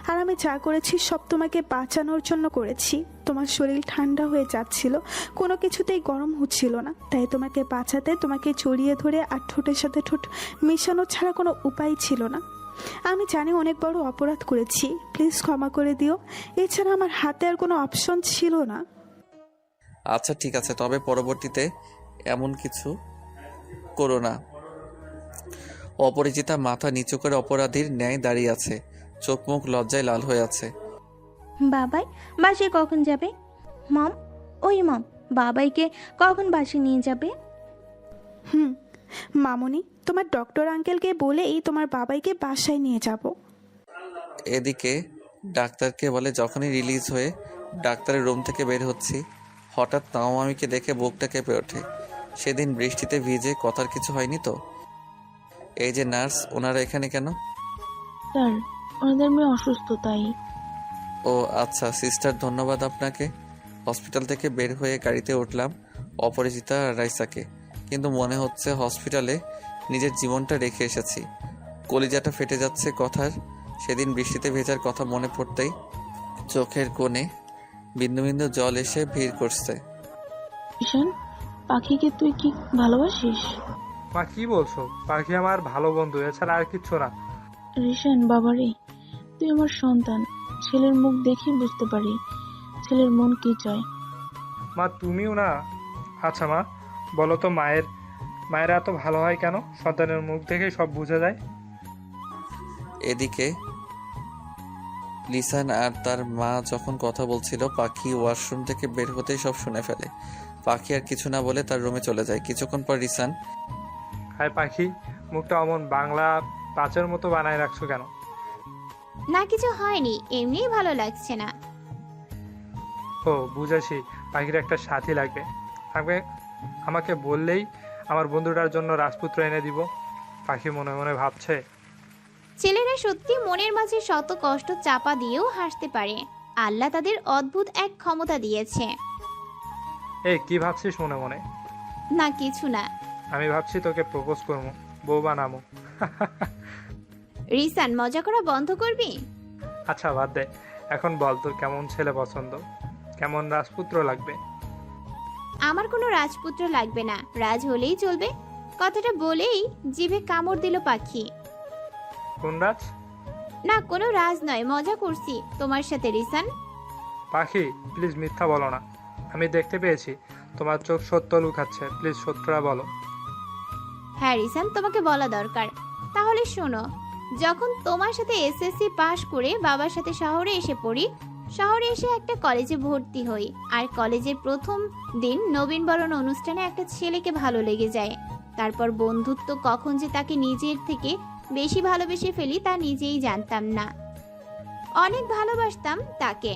আর আমি যা করেছি সব তোমাকে বাঁচানোর জন্য করেছি। তোমার শরীর ঠান্ডা হয়ে যাচ্ছিল, কোনো কিছুতেই গরম হচ্ছিল না। তাই তোমাকে বাঁচাতে তোমাকে জড়িয়ে ধরে আর ঠোঁটের সাথে ঠোঁট মেশানো ছাড়া কোনো উপায় ছিল না। আমি জানি অনেক বড় অপরাধ করেছি, প্লিজ ক্ষমা করে দিও। এছাড়া আমার হাতে আর কোনো অপশন ছিল না। আচ্ছা ঠিক আছে, তবে পরবর্তীতে এমন কিছু করো না। অপরিচিতা মাথা নিচু করে অপরাধীর ন্যায় দাঁড়িয়ে আছে, চোখ মুখ লজ্জায় লাল হয়ে আছে। বাবাই বাসে কখন যাবে? মম, ওই মম, বাবাইকে কখন বাসে নিয়ে যাবে? মামুনি, তোমার ডক্টর আঙ্কেলকে বলেই তোমার বাবাইকে বাসায় নিয়ে যাব। এদিকে ডাক্তারকে বলে যখনই রিলিজ হয়ে ডাক্তারের রুম থেকে বের হচ্ছি, হঠাৎ মামিকে দেখে বুকটা কেঁপে ওঠে। সেদিন বৃষ্টিতে ভিজে কথার কিছু হয়নি তো? এই যে নার্স, ওনারা এখানে কেন? স্যার, ওনাদের মেয়ে অসুস্থ তাই। ও আচ্ছা সিস্টার, ধন্যবাদ আপনাকে। হসপিটাল থেকে বের হয়ে গাড়িতে উঠলাম অপরিচিতা আর রাইসাকে। কিন্তু মনে হচ্ছে হসপিটালে নিজের জীবনটা রেখে এসেছি। কলিজাটা ফেটে যাচ্ছে কথার। সেদিন বৃষ্টিতে ভেজার কথা মনে পড়তেই চোখের কোণে বিন্দু বিন্দু জল এসে ভিড় করছে। ঈশান, পাখিকে তুই কি ভালোবাসিস? মা কি বলছো? পাখি আমার ভালো বন্ধু, এছাড়া আর কিচ্ছু না। রিশান বাবারে, তুই আমার সন্তান। ছেলের মুখ দেখেই বুঝতে পারি ছেলের মন কি চায়। মা তুমিও না। আচ্ছা মা, বলো তো মায়েরা এত ভালো হয় কেন? সন্তানের মুখ দেখেই সব বোঝা যায়। এদিকে লিসান আর তার মা যখন কথা বলছিল, পাখি ওয়াশরুম থেকে বের হতেই সব শুনে ফেলে। পাখি আর কিছু না বলে তার রুমে চলে যায়। কিছুক্ষণ পর রিসান, হায় পাখি, মুখটা অমন বাংলা পাঁচের মতো বানায় রাখছো কেন? না কিছু হয়নি, এমনিই ভালো লাগছে না। ও বুঝেছি, পাখির একটা সাথী লাগবে। আমাকে বললেই আমার বন্ধুটার জন্য রাজপুত্র এনে দিব। পাখি মনে মনে ভাবছে, ছেলেরা সত্যি মনের মাঝে শত কষ্ট চাপা দিয়েও হাসতে পারে। আল্লাহ তাদের অদ্ভুত এক ক্ষমতা দিয়েছে। এই কি ভাবছিস মনে মনে? না কিছু না। আমি ভাবছি তোকে প্রপোজ করবো, বউ বানাবো। রিসান, মজা করা বন্ধ করবি? আচ্ছা বাদ দে, এখন বল তোর কেমন ছেলে পছন্দ, কেমন রাজপুত্র লাগবে? আমার কোনো রাজপুত্র লাগবে না, রাজ হলেই চলবে। কথাটা বলেই জিভে কামড় দিল পাখি। কোন রাজ? না কোনো রাজ নয়, মজা করছি তোমার সাথে রিসান। পাখি প্লিজ মিথ্যা বলো না। আমি দেখতে পেয়েছি তোমার চোখ সত্য লুকাচ্ছে, প্লিজ সত্যটা বলো। হ্যাঁ রিসান, তোমাকে বলা দরকার। তাহলে শোনো, যখন তোমার সাথে এসএসসি পাশ করে বাবার সাথে শহরে এসে পড়ি, শহরে এসে একটা কলেজে ভর্তি হই। আর কলেজের প্রথম দিন নবীনবরণ অনুষ্ঠানে একটা ছেলেকে ভালো লেগে যায়। তারপর বন্ধুত্ব কখন যে তাকে নিজের থেকে বেশি ভালোবেসে ফেলি তা নিজেই জানতাম না। অনেক ভালোবাসতাম তাকে।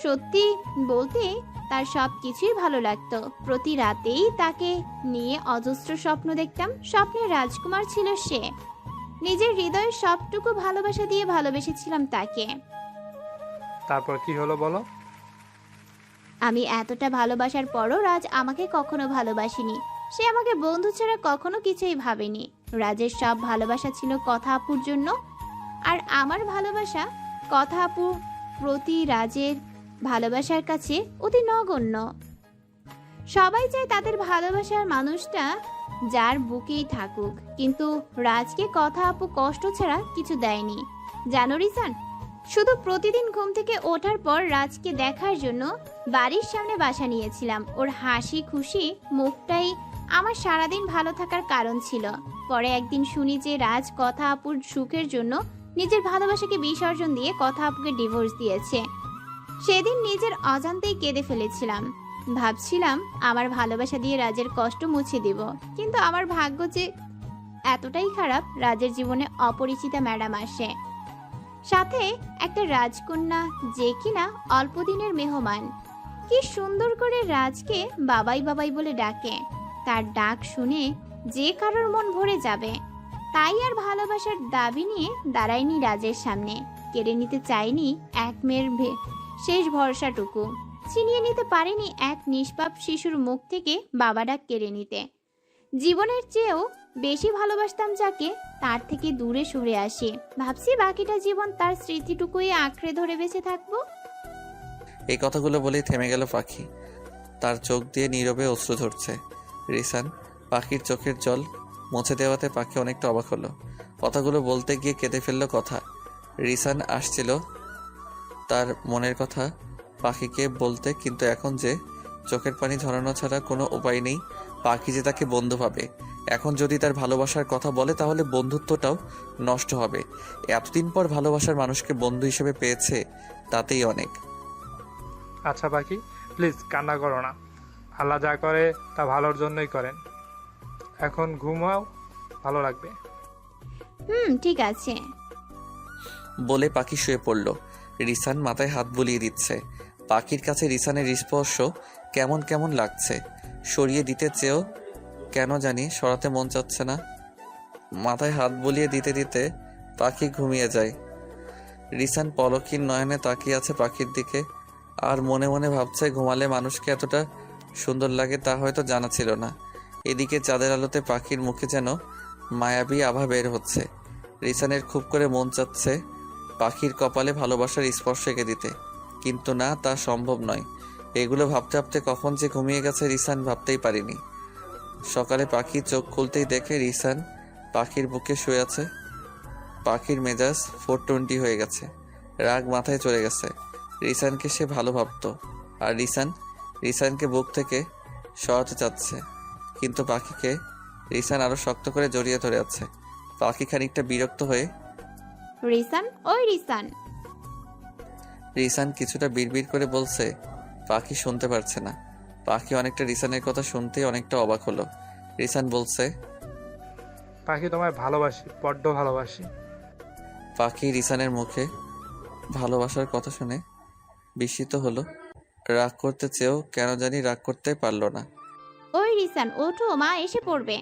সত্যি বলতে তার সব কিছুই ভালো লাগতো। প্রতি রাতেই তাকে নিয়ে অজস্র স্বপ্ন দেখতাম। স্বপ্নের রাজকুমার ছিল সে। নিজের হৃদয়ের সবটুকু ভালোবাসা দিয়ে ভালোবেসেছিলাম তাকে। তারপর কি হলো বলো? আমি এতটা ভালোবাসার পরও রাজ আমাকে কখনো ভালোবাসেনি। সে আমাকে বন্ধু ছাড়া কখনো কিছুই ভাবেনি। রাজের সব ভালোবাসা ছিল কথা আপুর জন্য, আর আমার ভালোবাসা কথা আপুর প্রতি রাজের ভালোবাসার কাছে অতি নগণ্য। সবাই চায় তাদের ভালোবাসার মানুষটা যার বুকেই থাকুক, কিন্তু রাজকে কথা আপু কষ্ট ছাড়া কিছু দেয়নি। জানো রিসান, শুধু প্রতিদিন ঘুম থেকে ওঠার পর রাজকে দেখার জন্য বাড়ির সামনে বাসা নিয়েছিলাম। ওর হাসি খুশি মুখটাই আমার সারাদিন ভালো থাকার কারণ ছিল। পরে একদিন শুনি যে রাজ কথা আপুর সুখের জন্য নিজের ভালোবাসাকে বিসর্জন দিয়ে কথা আপুকে ডিভোর্স দিয়েছে। সেদিন নিজের অজান্তেই কেঁদে ফেলেছিলাম। ভাবছিলাম আমার ভালোবাসা দিয়ে রাজের কষ্ট মুছে দিব, কিন্তু আমার ভাগ্য যে এতটাই খারাপ, রাজের জীবনে অপরিচিতা ম্যাডাম আসে, সাথে একটা রাজকন্যা যে কিনা অল্প দিনের মেহমান। কি সুন্দর করে রাজকে বাবাই বাবাই বলে ডাকে। তার ডাক শুনে যে কারোর মন ভরে যাবে। তাই আর ভালোবাসার দাবি নিয়ে দাঁড়ায়নি রাজের সামনে। কেড়ে নিতে চাইনি এক মেয়ের শেষ ভরসাটুকু। ছিনিয়ে নিতে পারেনি এক নিষ্পাপ শিশুর মুখ থেকে বাবা ডাক কেড়ে নিতে। জীবনের চেয়েও বেশি ভালোবাসতাম যাকে, তার থেকে দূরে সরে আসি। ভাবছি বাকিটা জীবন তার স্মৃতিটুকুই আঁকড়ে ধরে বেঁচে থাকবো। এই কথাগুলো বলেই থেমে গেল পাখি। তার চোখ দিয়ে নীরবে অশ্রু ঝরছে। রিসান পাখির চোখের জল মুছে দেওয়াতে পাখি অনেকটা অবাক হলো। কথাগুলো বলতে গিয়ে কেঁদে ফেললো কথা। রিসান আসছিল তার মনের কথা পাখিকে বলতে, কিন্তু এখন যে চোখের পানি ঝরানো ছাড়া কোনো উপায় নেই। পাখি যে তাকে বন্ধু ভাবে, এখন যদি তার ভালোবাসার কথা বলে তাহলে বন্ধুত্বটাও নষ্ট হবে। এতদিন পর ভালোবাসার মানুষকে বন্ধু হিসেবে পেয়েছে, তাতেই অনেক। আচ্ছা পাখি, প্লিজ কান্না করো না। আল্লাহ যা করে তা ভালোর জন্যই করেন। এখন ঘুমাও, ভালো লাগবে। ঠিক আছে। বলে পাখি শুয়ে পড়ল। রিসান মাথায় হাত বুলিয়ে দিচ্ছে। পাখির কাছে রিসানের স্পর্শ কেমন কেমন লাগছে। সরিয়ে দিতে চেয়েও কেন জানি সরাতে মন চাচ্ছে না। মাথায় হাত বুলিয়ে দিতে দিতে পাখি ঘুমিয়ে যায়। রিসান পলকিন নয়নে তাকিয়ে আছে পাখির দিকে, আর মনে মনে ভাবছে ঘুমালে মানুষকে এতটা সুন্দর লাগে তা হয়তো জানা ছিল না। এদিকে চাঁদের আলোতে পাখির মুখে যেন মায়াবী আভা বের হচ্ছে। রিসানের খুব করে মন চাচ্ছে পাখির কপালে ভালোবাসার স্পর্শ এঁকে দিতে, কিন্তু না, তা সম্ভব নয়। এগুলো ভাবতে ভাবতে কখন যে ঘুমিয়ে গেছে রিসান ভাবতেই পারিনি। সকালে পাখি চোখ খুলতেই দেখে রিসান পাখির বুকে শুয়ে আছে। পাখির মেজাজ 420 হয়ে গেছে, রাগ মাথায় চলে গেছে। রিসানকে সে ভালো ভাবতো, আর রিসানকে বুক থেকে সরাতে চাচ্ছে, কিন্তু পাখিকে রিসান আরো শক্ত করে জড়িয়ে ধরে আছে। পাখি খানিকটা বিরক্ত হয়ে রিসান, ওই রিসান। রিসান কিছুটা বিড়বিড় করে বলছে, পাখি শুনতে পারছে না। পাখি অনেকটা রিসানের কথা শুনতেই অনেকটা অবাক হলো। রিসান বলছে, পাখি তোমায় ভালোবাসি, বড্ড ভালোবাসি। পাখি রিসানের মুখে ভালোবাসার কথা শুনে বিস্মিত হলো। রাগ করতে চেয়েও কেন জানি রাগ করতে পারলো না। ওই রিসান, ওঠো, মা এসে পড়বে।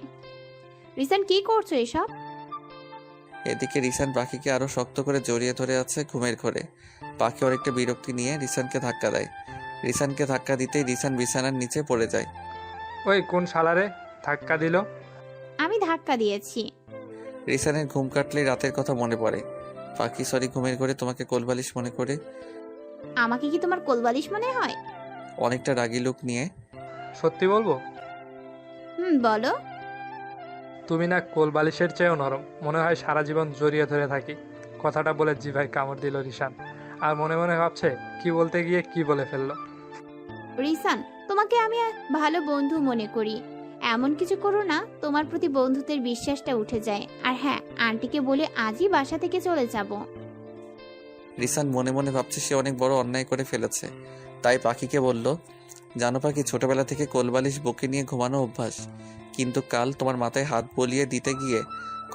রিসান, কি করছো এসব? এদিকে রিসান পাখিকে আরো শক্ত করে জড়িয়ে ধরে আছে ঘুমের ঘরে। পাখি অনেকটা বিরক্তি নিয়ে রিসানকে ধাক্কা দেয়। রিসানকে ধাক্কা দিতেই রিসান বিছানার নিচে পড়ে যায়। ওই কোন শালারে ধাক্কা দিল? আমি ধাক্কা দিয়েছি। রিসানের ঘুম কাটলেই রাতের কথা মনে পড়ে। পাখি সরি, ঘুমের ঘরে তোমাকে কোলবালিশ মনে করে। আমাকে কি তোমার কোলবালিশ মনে হয়? অনেকটা রাগী লুক নিয়ে সত্যি বলবো, বলো। তুমি না কোলবালিশের চেয়েও নরম। মনে হয় সারা জীবন জড়িয়ে ধরে থাকি। কথাটা বলে জিভায় কামড় দিল রিসান, আর মনে মনে ভাবছে কি বলতে গিয়ে কি বলে ফেললো। রিসান, তোমাকে আমি ভালো বন্ধু মনে করি। এমন কিছু করো না তোমার প্রতি বন্ধুত্বের বিশ্বাসটা উঠে যায়। আর হ্যাঁ, আন্টিকে বলে আজই বাসা থেকে চলে যাব। রিসান মনে মনে ভাবছে সে অনেক বড় অন্যায় করে ফেলেছে। তাই পাখিকে বলল, জানো পাখি, ছোটবেলা থেকে কোলবালিশ বুকে নিয়ে ঘুমানো অভ্যাস, কিন্তু কাল তোমার মাথায় হাত বলিয়ে দিতে গিয়ে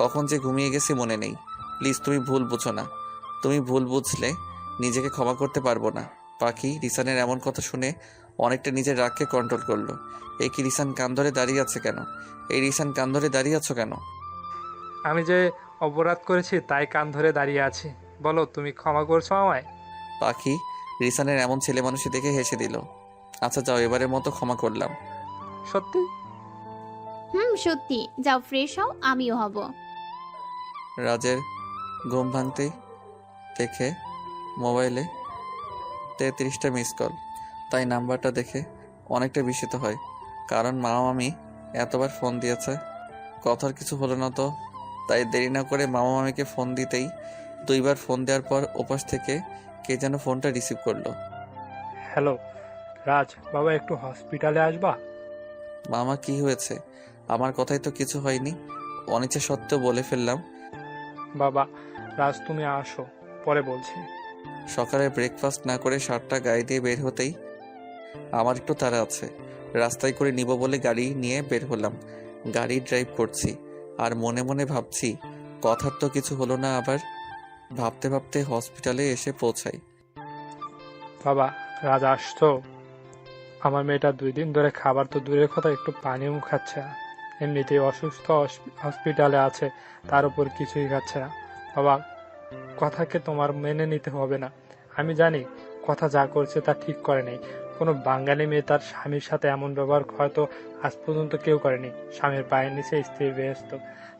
কখন যে ঘুমিয়ে গেছি মনে নেই। প্লিজ তুমি ভুল বুঝো না। তুমি ভুল বুঝলে নিজেকে ক্ষমা করতে পারবো না। পাখি রিসানের এমন কথা শুনে অনেকটা নিজের রাগকে কন্ট্রোল করলো। এই কি রিসান কান ধরে দাঁড়িয়ে আছে কেন? এই রিসান কান ধরে দাঁড়িয়ে আছো কেন? আমি যে অপরাধ করেছি তাই কান ধরে দাঁড়িয়ে আছি। বলো, তুমি ক্ষমা করছো আমায়? পাখি রিসানের এমন ছেলে মানুষই দেখে হেসে দিল। আচ্ছা যাও, এবারের মতো ক্ষমা করলাম। সত্যি? সত্যি। যাও, ফ্রেশ হও, আমিও হব। রাজের ঘুম ভাঙতেই দেখে মোবাইলে 33টা মিস কল। তাই নাম্বারটা দেখে অনেকটা বিস্মিত হয়, কারণ মামা মামি এতবার ফোন দিয়েছে। কথার কিছু হলো না তো, তাই দেরি না করে মামা মামিকে ফোন দিতেই 2বার ফোন দেওয়ার পর ওপাশ থেকে কে যেন ফোনটা রিসিভ করলো। হ্যালো রাজ, বাবা একটু হসপিটালে আসবা? মামা কি হয়েছে? আমার কথাই তো কিছু হয়নি। অনিচ্ছা সত্ত্বেও বলে ফেললাম। বাবা, রাজ তুমি আসো, পরে বলছি। সকালে ব্রেকফাস্ট না করে শার্টটা গায়ে দিয়ে বের হতেই আমার একটু তাড়া আছে। রাস্তায় করে নিব বলে গাড়ি নিয়ে বের হলাম। গাড়ি ড্রাইভ করছি আর মনে মনে ভাবছি কথার তো কিছু হলো না। আবার ভাবতে ভাবতে হসপিটালে এসে পৌঁছাই। বাবা, রাজ আসতো? আমার মেয়েটা 2 দিন ধরে খাবার তো দূরের কথা, একটু পানিও খাচ্ছে না। এমনিতেই অসুস্থ, হসপিটালে আছে, তার উপর কিছুই খাচ্ছে না। বাবা, কথাকে তোমার মেনে নিতে হবে না। আমি জানি কথা যা করছে তা ঠিক করে নেই। কোনো বাঙালি মেয়ে তার স্বামীর সাথে এমন ব্যবহার হয়তো আজ পর্যন্ত কেউ করেনি। স্বামীর পায়ের নিচে স্ত্রীর বেহেশত,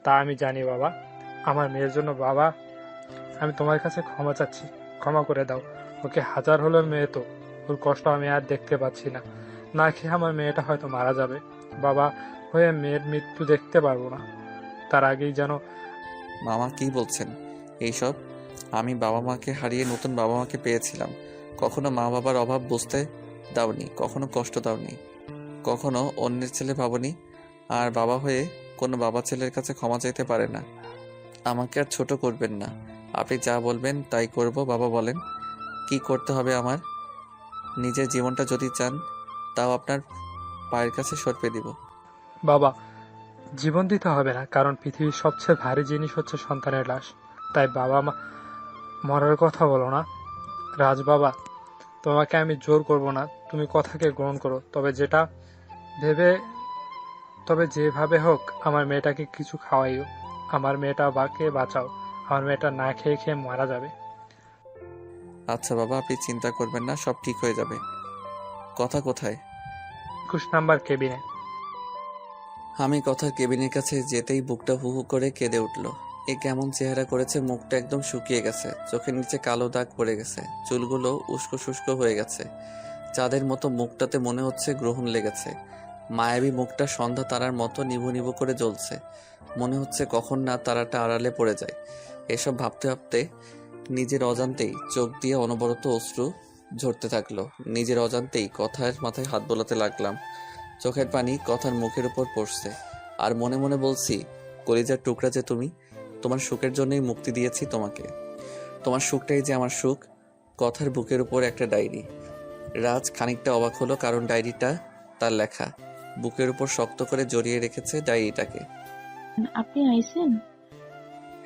তা আমি জানি বাবা। আমার মেয়ের জন্য বাবা, আমি তোমার কাছে ক্ষমা চাচ্ছি, ক্ষমা করে দাও। ওকে হাজার হলেও মেয়ে তো, ওর কষ্ট আমি আর দেখতে পাচ্ছি না। না খেয়ে আমার মেয়েটা হয়তো মারা যাবে। বাবা হয়ে মেয়ের মৃত্যু দেখতে পারবো না, তার আগেই যেন। মামা কি বলছেন এইসব? আমি বাবা মাকে হারিয়ে নতুন বাবা মাকে পেয়েছিলাম। কখনো মা বাবার অভাব বুঝতে দাওনি, কখনো কষ্ট দাওনি, কখনো অন্যের ছেলে ভাবনি। আর বাবা হয়ে কোনো বাবা ছেলের কাছে ক্ষমা চাইতে পারে না। আমাকে আর ছোট করবেন না। আপনি যা বলবেন তাই করব। বাবা বলেন কি করতে হবে আমার? নিজের জীবনটা যদি চান তাও আপনার পায়ের কাছে সঁপে দিব। বাবা, জীবন দিতে হবে না, কারণ পৃথিবীর সবচেয়ে ভারী জিনিস হচ্ছে সন্তানের লাশ। তাই বাবা মা মরার কথা বলো না। রাজ বাবা, তোমাকে আমি জোর করব না, তুমি কথাকে গ্রহণ করো। তবে যেভাবে হোক আমার মেয়েটাকে কিছু খাওয়াইও। আমার মেয়েটা বাকে বাঁচাও, আমার মেয়েটা না খেয়ে খেয়ে মারা যাবে। আচ্ছা বাবা, আপনি চিন্তা করবেন না, সব ঠিক হয়ে যাবে। কথা কোথায়? 21 নাম্বার কেবিনে। আমি কথার কেবিনের কাছে যেতেই বুকটা হু হু করে কেঁদে উঠল। এ কেমন চেহারা করেছে, মুখটা একদম শুকিয়ে গেছে, চোখের নিচে কালো দাগ পড়ে গেছে, চুলগুলো উস্কো শুষ্কো হয়ে গেছে। চাঁদের মতো মুখটাতে মনে হচ্ছে গ্রহণ লেগেছে। মায়াবী মুখটা সন্ধ্যা তারার মতো নিভু নিভু করে জ্বলছে। মনে হচ্ছে কখন না তারাটা আড়ালে পড়ে যায়। এসব ভাবতে ভাবতে নিজের অজান্তেই চোখ দিয়ে অনবরত অশ্রু ঝরতে থাকলো। নিজের অজান্তেই কথার মাথায় হাত বোলাতে লাগলাম। চোখের পানি কথার মুখের উপর পড়ছে আর মনে মনে বলছি, কলিজার টুকরা যে তুমি, তোমার সুখের জন্যই মুক্তি দিয়েছি তোমাকে। তোমার সুখটাই যে আমার সুখ। কথার বুকের উপর একটা ডায়েরি। রাজ খানিকটা অবাক হলো, কারণ ডায়েরিটা তার লেখা। বুকের উপর শক্ত করে জড়িয়ে রেখেছে ডায়েরিটাকে। আপনি আইছেন?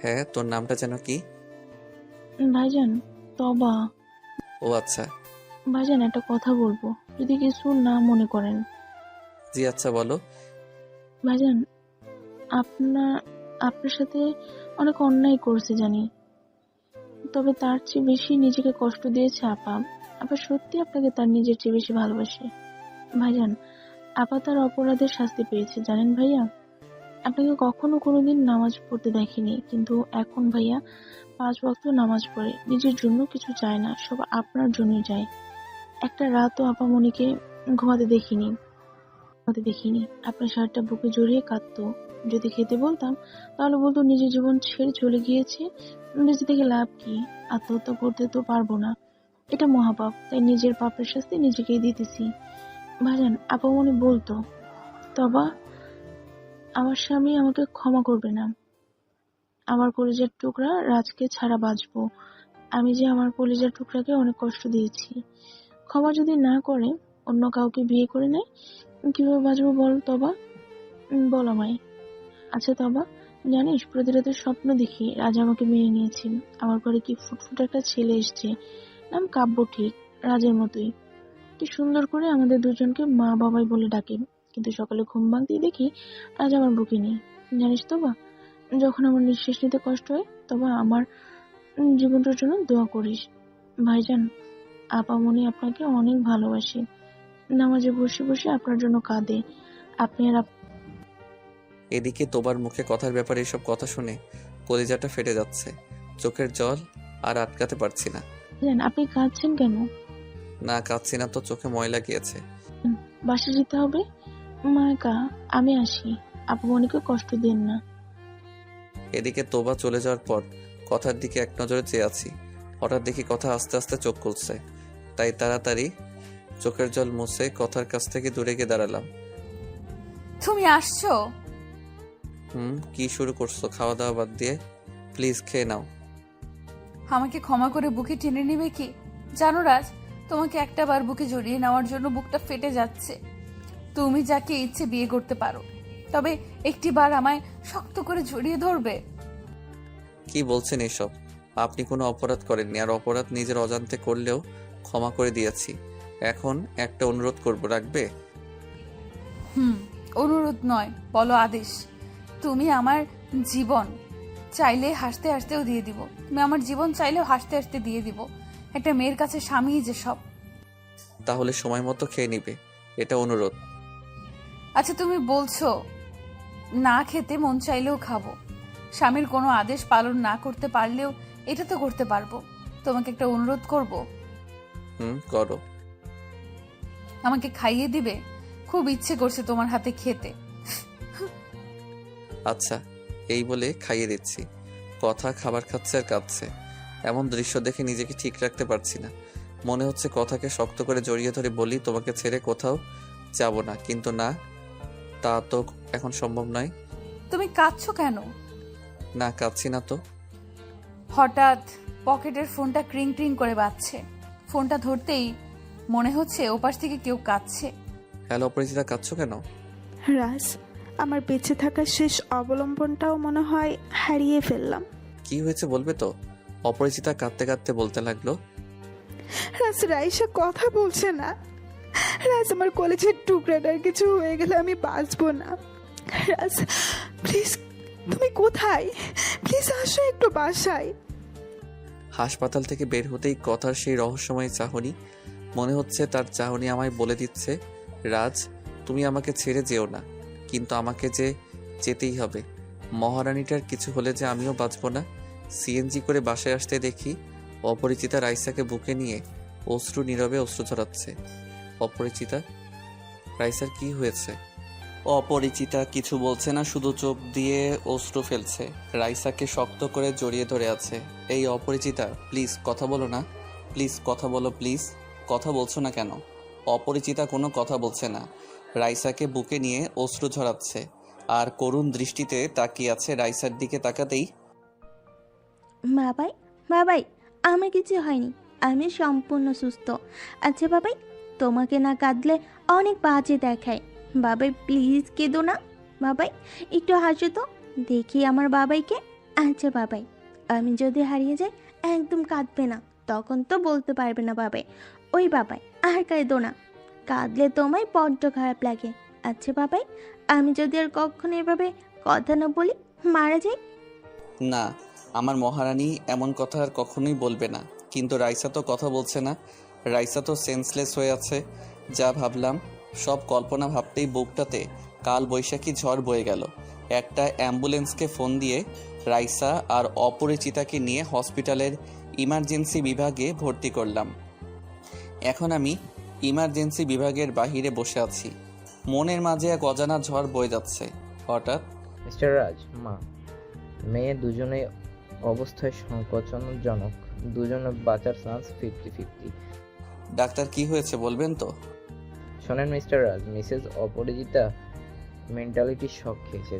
হ্যাঁ, তোর নামটা যেন কি? ভাইজান, তবা। ও আচ্ছা। ভাইজান, একটা কথা বলবো, যদি কিছু না মনে করেন। জি আচ্ছা, বলো। ভাইজান, আপনার সাথে অনেক অন্যায় করছে জানি, তবে তার চেয়ে বেশি নিজেকে কষ্ট দিয়েছে আপা। আপা সত্যি আপনাকে তার নিজের চেয়ে বেশি ভালোবাসে। ভাইজান, আপা তার অপরাধের শাস্তি পেয়েছে জানেন ভাইয়া। আপনাকে কখনো কোনোদিন নামাজ পড়তে দেখিনি, কিন্তু এখন ভাইয়া 5 ওয়াক্ত নামাজ পড়ে, নিজের জন্য কিছু চায় না, সব আপনার জন্যই চায়। একটা রাতও আপা মনিকে ঘুমাতে দেখিনি। আপনার শার্টটা বুকে জড়িয়ে কাঁদতো। যদি খেতে বলতাম তাহলে বলতো নিজের জীবন ছেড়ে চলে গিয়েছে, বেঁচে থেকে লাভ কি, আত্মহত্যা করতে তো পারবো না, এটা মহাপাপ, তাই নিজের পাপের শাস্তি নিজেকেই দিতেছি। ভাইজান, আপা মনে বলতো, তবা আমার স্বামী আমাকে ক্ষমা করবে না, আমার কলিজার টুকরা রাজকে ছাড়া বাঁচবো। আমি যে আমার কলিজার টুকরাকে অনেক কষ্ট দিয়েছি, ক্ষমা যদি না করে অন্য কাউকে বিয়ে করে নেয়, কিভাবে বাঁচবো বল তবা, বল আমায়। আচ্ছা তবা, জানিস প্রতি রাতে স্বপ্ন দেখি রাজ আমাকে মেনে নিয়েছে, আমার ঘরে কি ফুটফুটে একটা ছেলে এসছে, নাম কাব্য, ঠিক রাজের মতোই, কি সুন্দর করে আমাদের দুজনকে মা বাবাই বলে ডাকে। কিন্তু সকালে ঘুম ভাঙতেই দেখি রাজ আমার বুকে নেই। জানিস তবা, যখন আমার নিঃশ্বাস নিতে কষ্ট হয় তবে আমার জীবনটার জন্য দোয়া করিস। ভাইজান, আপামনি আপনাকে অনেক ভালোবাসে, নামাজে বসে বসে আপনার জন্য কাঁদে। আপনি আর এদিকে তোবার মুখে কথার ব্যাপারে এসব কথা শুনে কলিজাটা ফেটে যাচ্ছে। চোখের জল আর আটকাতে পারছি না। আপনি কাঁদছেন কেন? না কাঁদছি না তো, চোখে ময়লা গিয়েছে। বাসা যেতে হবে। মাকা, আমি আসি, আপামনিকে কষ্ট দেন না। এদিকে তোবা চলে যাওয়ার পর কথার দিকে এক নজরে চেয়ে আছি। হঠাৎ দেখি কথা আস্তে আস্তে চোখ খুলছে, তাই তাড়াতাড়ি চোখের জল মুছে কথার কাছ থেকে দূরে গিয়ে দাঁড়ালাম। তুমি আসছো? কি শুরু করছো খাওয়া দাওয়া বাদ দিয়ে? প্লিজ খেয়ে নাও। আমাকে ক্ষমা করে বুকে টেনে নেবে কি? জানো রাজ, তোমাকে একটা বার বুকে জড়িয়ে নেওয়ার জন্য বুকটা ফেটে যাচ্ছে। তুমি যাকে ইচ্ছে বিয়ে করতে পারো, তবে একটি বার আমায় শক্ত করে জড়িয়ে ধরবে। কি বলছেন এসব? আপনি কোনো অপরাধ করেননি, আর অপরাধ নিজের অজান্তে করলেও ক্ষমা করে দিয়েছি। এখন একটা অনুরোধ করব, রাখবে? অনুরোধ নয়, বলো আদেশ। তুমি আমার জীবন চাইলে হাসতে হাসতেও দিয়ে দিব। তুমি আমার জীবন চাইলেও হাসতে হাসতে দিয়ে দিব। একটা মেয়ের কাছে স্বামী যে সব। তাহলে সময় মতো খেয়ে নিবে, এটা অনুরোধ। আচ্ছা, তুমি বলছো না খেতে মন চাইলেও খাবো। স্বামীর কোনো আদেশ পালন না করতে পারলেও এটা তো করতে পারবো। তোমাকে একটা অনুরোধ করব। করো। আমাকে খাইয়ে দিবে? খুব ইচ্ছে করছে তোমার হাতে খেতে। আচ্ছা, এই বলে খাইয়ে দিচ্ছি। কথা খাবার খাচ্ছে আর কাঁদছে। এমন দৃশ্য দেখে নিজেকে ঠিক রাখতে পারছি না। মনে হচ্ছে কথাকে শক্ত করে জড়িয়ে ধরে বলি তোমাকে ছেড়ে কোথাও যাব না, কিন্তু না, তা তো এখন সম্ভব নয়। তুমি কাঁদছো কেন? না, কাঁদছি না তো। হঠাৎ পকেটের ফোনটা ক্রিং ক্রিং করে বাজছে। ফোনটা ধরতেই মনে হচ্ছে ওপাশ থেকে কেউ কাঁদছে। হ্যালো অপরিচিতা, কাঁদছো কেন? রাজ, আমার বেঁচে থাকার শেষ অবলম্বনটাও মনে হয় হারিয়ে ফেললাম। কি হয়েছে বলবে তো? অপরিচিতা কাঁদতে কাঁদতে বলতে লাগলো। রাজ, রাইসা কথা বলছে না। রাজ, আমার কলেজের টুকরাটার কিছু হয়ে গেলে আমি বাঁচবো না। রাজ প্লিজ, তুমি কোথায়? প্লিজ আসো একটু বাসায়। হাসপাতাল থেকে বের হতেই কথার সেই রহস্যময় চাহনি, মনে হচ্ছে তার চাহনি আমায় বলে দিচ্ছে, রাজ তুমি আমাকে ছেড়ে যেও না, কিন্তু আমাকে যে যেতেই হবে। মহারানীটার কিছু হলে যে আমিও বাঁচব না। সিএনজি করে বাসায় আসতে দেখি অপরিচিতা রাইসাকে বুকে নিয়ে নীরবে অশ্রু ঝরাচ্ছে। অপরিচিতা, রাইসার কি হয়েছে? অপরিচিতা কিছু বলছে না, শুধু চোখ দিয়ে অশ্রু ফেলছে। রাইসাকে শক্ত করে জড়িয়ে ধরে আছে। এই অপরিচিতা, প্লিজ কথা বলো না। প্লিজ কথা বলো, প্লিজ। কথা বলছো না কেন? অপরিচিতা কোনো কথা বলছে না। রাইসাকে বুকে নিয়ে অশ্রু ঝরাচ্ছে আর করুণ দৃষ্টিতে তাকিয়ে আছে। রাইসার দিকে তাকাতেই, বাবাই, বাবাই, আমার কিছু হয়নি, আমি সম্পূর্ণ সুস্থ। আচ্ছা বাবাই, তোমাকে না কাঁদলে অনেক বাজে দেখায়। বাবাই প্লিজ কেঁদো না। বাবাই একটু হাসো তো, দেখি আমার বাবাইকে। আচ্ছা বাবাই, আমি যদি হারিয়ে যাই একদম কাঁদবে না, তখন তো বলতে পারবে না বাবাই। ওই বাবাই আর কাঁদো না, কাঁদলে তোমায় বড্ড খারাপ লাগে। আচ্ছা বাবাই, আমি যদি আর কখনো এভাবে কথা না বলি, মারা যাই? না, আমার মহারানী এমন কথা আর কখনোই বলবে না। কিন্তু রাইসা তো কথা বলছে না। রাইসা তো সেন্সলেস হয়ে আছে। যা ভাবলাম সব কল্পনা ভাবতেই বুকটাতে কাল বৈশাখী ঝড় বয়ে গেল। একটা অ্যাম্বুলেন্সকে ফোন দিয়ে রাইসা আর অপরিচিতাকে নিয়ে হসপিটালের ইমার্জেন্সি বিভাগে ভর্তি করলাম। এখন আমি ইমার্জেন্সি বিভাগের বাহিরে বসে আছি। মনের মাঝে এক অজানা ঝড় বয়ে যাচ্ছে। হঠাৎ মিস্টার রাজ, মা মেয়ে দুজনেই অবস্থায় সংকোচনজনক, দুজনের বাঁচার চান্স 50-50। ডাক্তার, কি হয়েছে বলবেন তো? শোনেন মিস্টার রাজ, মিসেস অপরাজিতা মেন্টালিটি শক খেয়েছে,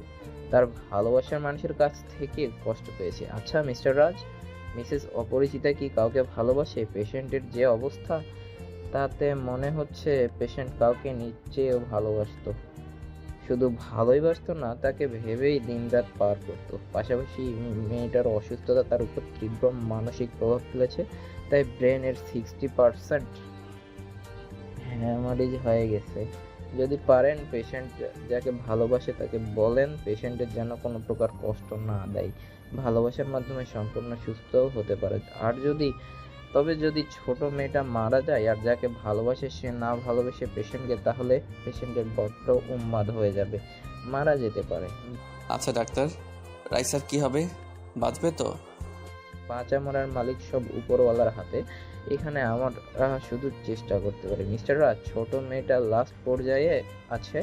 তার ভালোবাসার মানুষের কাছ থেকে কষ্ট পেয়েছে। আচ্ছা মিস্টার রাজ, মিসেস অপরিচিতা কি কাউকে ভালোবাসে? পেশেন্টের যে অবস্থা তাতে মনে হচ্ছে পেশেন্ট কাউকে নিশ্চয়ই ভালোবাসতো। শুধু ভালোই বাসতো না, তাকে ভেবেই দিনরাত পার করতো। পাশাপাশি মেয়েটার অসুস্থতা তার উপর তীব্র মানসিক প্রভাব ফেলেছে, তাই ব্রেনের 60% হ্যামারেজ হয়ে গেছে। যদি পারেন পেশেন্ট যাকে ভালোবাসে তাকে বলেন পেশেন্টের যেন কোনো প্রকার কষ্ট না দেয়। ভালোবাসার মাধ্যমে সম্পূর্ণ সুস্থও হতে পারে। আর যদি ছোট মেয়েটা মারা যায় আর যাকে ভালোবাসে সে না ভালোবেসে পেশেন্টকে, তাহলে পেশেন্টের বড্ড উন্মাদ হয়ে যাবে, মারা যেতে পারে। আচ্ছা ডাক্তার, রাইসার কি হবে? বাঁচবে তো? বাঁচা মরার মালিক সব উপরওয়ালার হাতে। এখানে আমরা শুধু চেষ্টা করতে পারি। মিস্টার রাজ, ছোট মেয়েটা লাস্ট পর্যায়ে আছে,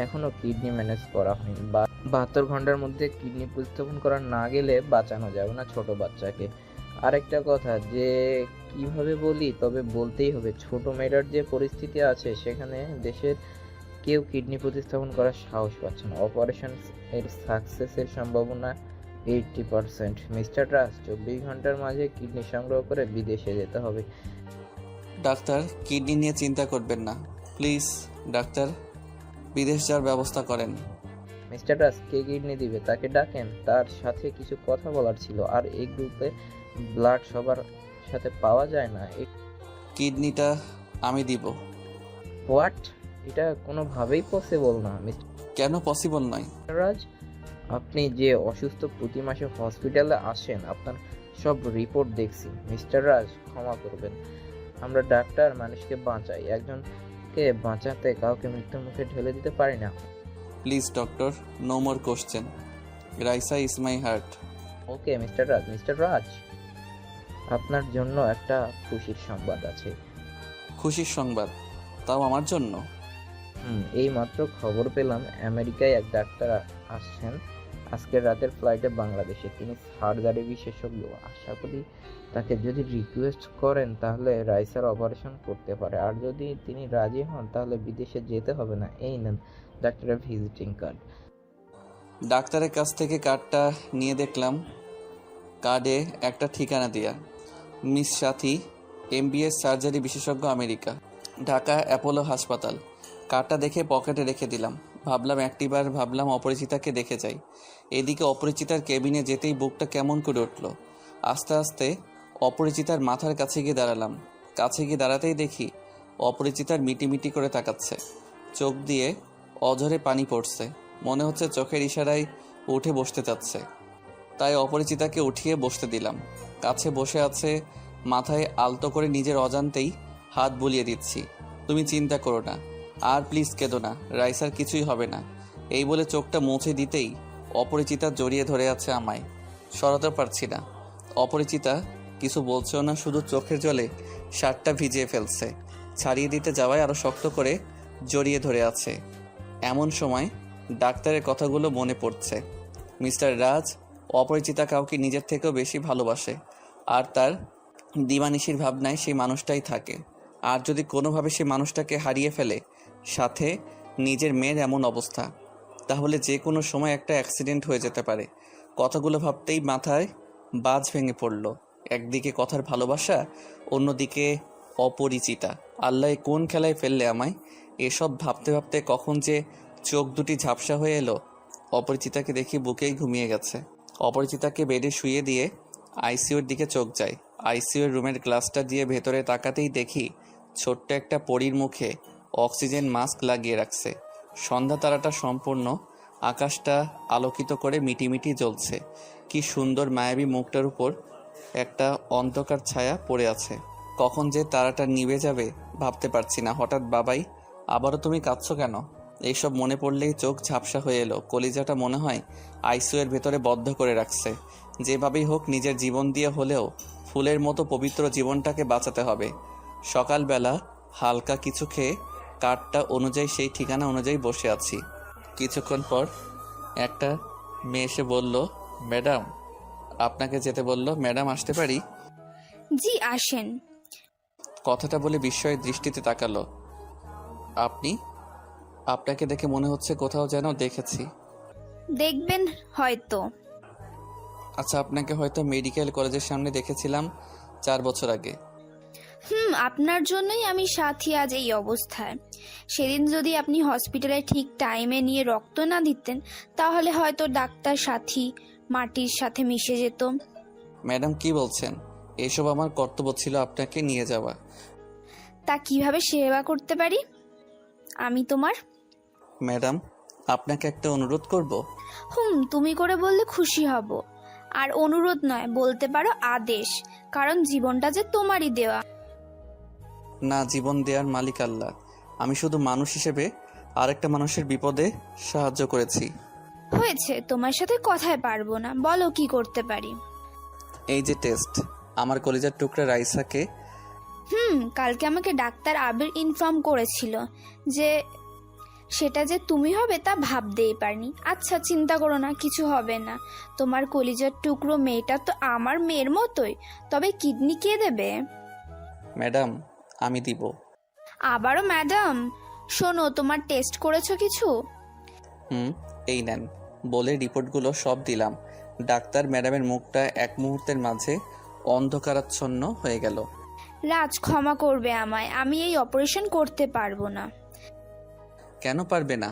এখনো কিডনি ম্যানেজ করা হয়নি। 72 ঘন্টার মধ্যে কিডনি প্রতিস্থাপন করা না গেলে বাঁচানো যাবে না ছোট বাচ্চাকে। আরেকটা কথা যে কিভাবে বলি, তবে বলতেই হবে, ছোট মেয়েটার যে পরিস্থিতি আছে সেখানে দেশের কেউ কিডনি প্রতিস্থাপন করার সাহস পাচ্ছে না। অপারেশন এর সাকসেসের সম্ভাবনা 80%। মিস্টার রাজ, 24 ঘন্টার মাঝে কিডনি সংগ্রহ করে বিদেশে যেতে হবে। ডাক্তার, কিডনি নিয়ে চিন্তা করবেন না প্লিজ। ডাক্তার, বিদেশ যাওয়ার ব্যবস্থা করেন। মিস্টার রাজ, কে কিডনি দিবে তাকে ডাকেন, তার সাথে কিছু কথা বলার ছিল। আর এই গ্রুপে ব্লাড সবার সাথে পাওয়া যায় না। কিডনিটা আমি দিব। হোয়াট? এটা কোনোভাবেই পসিবল না মিস্টার কেন পসিবল নয়? রাজ। আপনি যে অসুস্থ প্রতি মাসে হসপিটালে আসেন, আপনার সব রিপোর্ট দেখছি। মিস্টার রাজ, ক্ষমা করবেন, আমরা ডাক্তার মানুষকে বাঁচাই, একজনকে বাঁচাতে কাউকে মৃত্যুর মুখে ঠেলে দিতে পারি না। Please doctor, no more question. Raisa is my heart. Okay mister Raj. Mister Raj, আপনার জন্য একটা খুশির সংবাদ আছে। খুশির সংবাদ? তাও আমার জন্য? এই মাত্র খবর পেলাম আমেরিকায় এক ডাক্তার আসছেন আজকের রাতের ফ্লাইটে বাংলাদেশে। তিনি সার্জারি বিশেষজ্ঞ। আশা করি তাকে যদি রিকোয়েস্ট করেন তাহলে রাইসার অপারেশন করতে পারে। আর যদি তিনি রাজি হন তাহলে বিদেশে যেতে হবে না। এই নেন ডাক্তারের ভিজিটিং কার্ড। ডাক্তারের কাছ থেকে কার্ডটা নিয়ে দেখলাম কার্ডে একটা ঠিকানা দেয়া, মিস সাথী, MBS সার্জারি বিশেষজ্ঞ, আমেরিকা, ঢাকা অ্যাপোলো হাসপাতাল। কার্ডটা দেখে পকেটে রেখে দিলাম। ভাবলাম অপরিচিতাকে দেখে যাই। এদিকে অপরিচিতার কেবিনে যেতেই বুকটা কেমন করে উঠল। আস্তে আস্তে অপরিচিতার মাথার কাছে গিয়ে দাঁড়ালাম। কাছে গিয়ে দাঁড়াতেই দেখি অপরিচিতার মিটিমিটি করে তাকাচ্ছে, চোখ দিয়ে অঝরে পানি পড়ছে। মনে হচ্ছে চোখের ইশারায় উঠে বসতে চাচ্ছে। তাই অপরিচিতাকে উঠিয়ে বসতে দিলাম। কাছে বসে আছে, মাথায় আলতো করে নিজের অজান্তেই হাত বুলিয়ে দিচ্ছি। তুমি চিন্তা করো না, আর প্লিজ কেঁদো না, রাইসার কিছুই হবে না। এই বলে চোখটা মুছে দিতেই অপরিচিতা জড়িয়ে ধরে আছে আমায়। সরাতে পারছি না। অপরিচিতা কিছু বলছেও না, শুধু চোখের জলে শার্টটা ভিজিয়ে ফেলছে। ছাড়িয়ে দিতে যাওয়ায় আরও শক্ত করে জড়িয়ে ধরে আছে। এমন সময় ডাক্তারের কথাগুলো মনে পড়ছে। মিস্টার রাজ অপরিচিতা কাউকে নিজের থেকেও বেশি ভালোবাসে, আর তার দিবানিশির ভাবনায় সেই মানুষটাই থাকে। আর যদি কোনোভাবে সেই মানুষটাকে হারিয়ে ফেলে, সাথে নিজের মেয়ের এমন অবস্থা, তাহলে যে কোনো সময় একটা অ্যাক্সিডেন্ট হয়ে যেতে পারে। কথাগুলো ভাবতেই মাথায় বাজ ভেঙে পড়ল। একদিকে কথার ভালোবাসা, অন্যদিকে অপরিচিতা। আল্লাহ কোন খেলায় ফেললে আমায়। এসব ভাবতে ভাবতে কখন যে চোখ দুটি ঝাপসা হয়ে এলো। অপরিচিতাকে দেখি বুকেই ঘুমিয়ে গেছে। অপরিচিতাকে বেডে শুয়ে দিয়ে আইসিইউর দিকে চোখ যায়। আইসিইউর রুমের গ্লাসটা দিয়ে ভেতরে তাকাতেই দেখি ছোট্ট একটা পরীর মুখে অক্সিজেন মাস্ক লাগিয়ে রাখছে। সন্ধ্যা তারাটা সম্পূর্ণ আকাশটা আলোকিত করে মিটিমিটি জ্বলছে। কি সুন্দর মায়াবী মুখটার উপর একটা অন্ধকার ছায়া পড়ে আছে। কখন যে তারাটা নিভে যাবে ভাবতে পারছি না। হঠাৎ বাবাই, আবারও তুমি কাঁদছো কেন? এইসব মনে পড়লেই চোখ ঝাপসা হয়ে এলো। কলিজাটা মনে হয় আইসিইউর ভেতরে বদ্ধ করে রাখছে। যেভাবেই হোক নিজের জীবন দিয়ে হলেও ফুলের মতো পবিত্র জীবনটাকে বাঁচাতে হবে। সকালবেলা হালকা কিছু খেয়ে কার্ডটা অনুযায়ী সেই ঠিকানা অনুযায়ী বসে আছি। কিছুক্ষণ পর একটা মেয়ে এসে বলল, ম্যাডাম আপনাকে যেতে বলল। ম্যাডাম আসতে পারি? জি আসেন। কথাটা বলে বিস্ময়ের দৃষ্টিতে তাকালো। আপনি? আপনাকে দেখে মনে হচ্ছে কোথাও যেন দেখেছি। দেখবেন হয়তো। আচ্ছা, আপনাকে হয়তো মেডিকেল কলেজের সামনে দেখেছিলাম 4 বছর আগে। আপনার জন্যই আমি সাথী আজ এই অবস্থায়। সেদিন যদি আপনি হসপিটালে ঠিক টাইমে নিয়ে রক্ত না দিতেন তাহলে হয়তো ডাক্তার সাথী মাটির সাথে মিশে যেত। ম্যাডাম কি বলছেন? এসব আমার কর্তব্য ছিল আপনাকে নিয়ে যাওয়া। তা কিভাবে সেবা করতে পারি আমি তোমার? ম্যাডাম আপনাকে একটা অনুরোধ করব। তুমি করে বললে খুশি হব। আর অনুরোধ নয়, বলতে পারো আদেশ, কারণ জীবনটা যে তোমারই দেওয়া। না, জীবন দেওয়ার মালিক আল্লাহ। আমি শুধু মানুষ হিসেবে আরেকটা মানুষের বিপদে সাহায্য করেছি। হয়েছে, তোমার সাথে কথায় পারবো না, বলো কি করতে পারি। এই যে টেস্ট, আমার কলিজার টুকরা রাইসাকে। কালকে আমাকে ডাক্তার আবির ইনফর্ম করেছিল যে সেটা যে তুমি হবে তা ভাবতেই পারিনি। আচ্ছা চিন্তা করো না, কিছু হবে না। তোমার কলিজার টুকরো মেয়েটা তো আমার মেয়ের মতোই। তবে কিডনি কে দেবে? ম্যাডাম আমি দিব। আবারও ম্যাডাম? শোনো, তোমার টেস্ট করেছো কিছু? এই নেন বলে রিপোর্টগুলো সব দিলাম। ডাক্তার ম্যাডামের মুখটা এক মুহূর্তের মাঝে অন্ধকারাচ্ছন্ন হয়ে গেল। রাজ, ক্ষমা করবে আমায়, আমি এই অপারেশন করতে পারবো না। কেন পারবে না?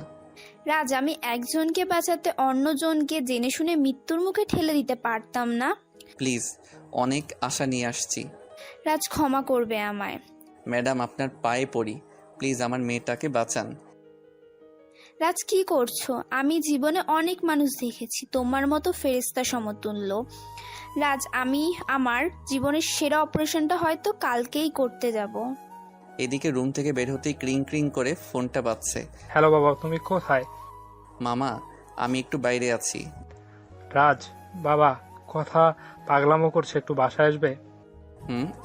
রাজ, আমি একজনকে বাঁচাতে অন্যজনকে জেনে শুনে মৃত্যুর মুখে ঠেলে দিতে পারতাম না। প্লিজ, অনেক আশা নিয়ে আসছি। রাজ, ক্ষমা করবে আমায়। ম্যাডাম আপনার পায়ে পড়ি, প্লিজ আমার মেয়েটাকে বাঁচান। রাজ, কি করছো? আমি জীবনে অনেক মানুষ দেখেছি তোমার মতো ফেরেশতা সমতুল্য। রাজ, আমি আমার জীবনের সেরা অপারেশনটা হয়তো কালকেই করতে যাব। এদিকে রুম থেকে বের হতেই ক্রিং ক্রিং করে ফোনটা বাজছে। হ্যালো বাবা, তুমি কোথায়? মামা, আমি একটু বাইরে আছি। রাজ, বাবা কথা পাগলামো করছে, একটু বাসায় আসবে?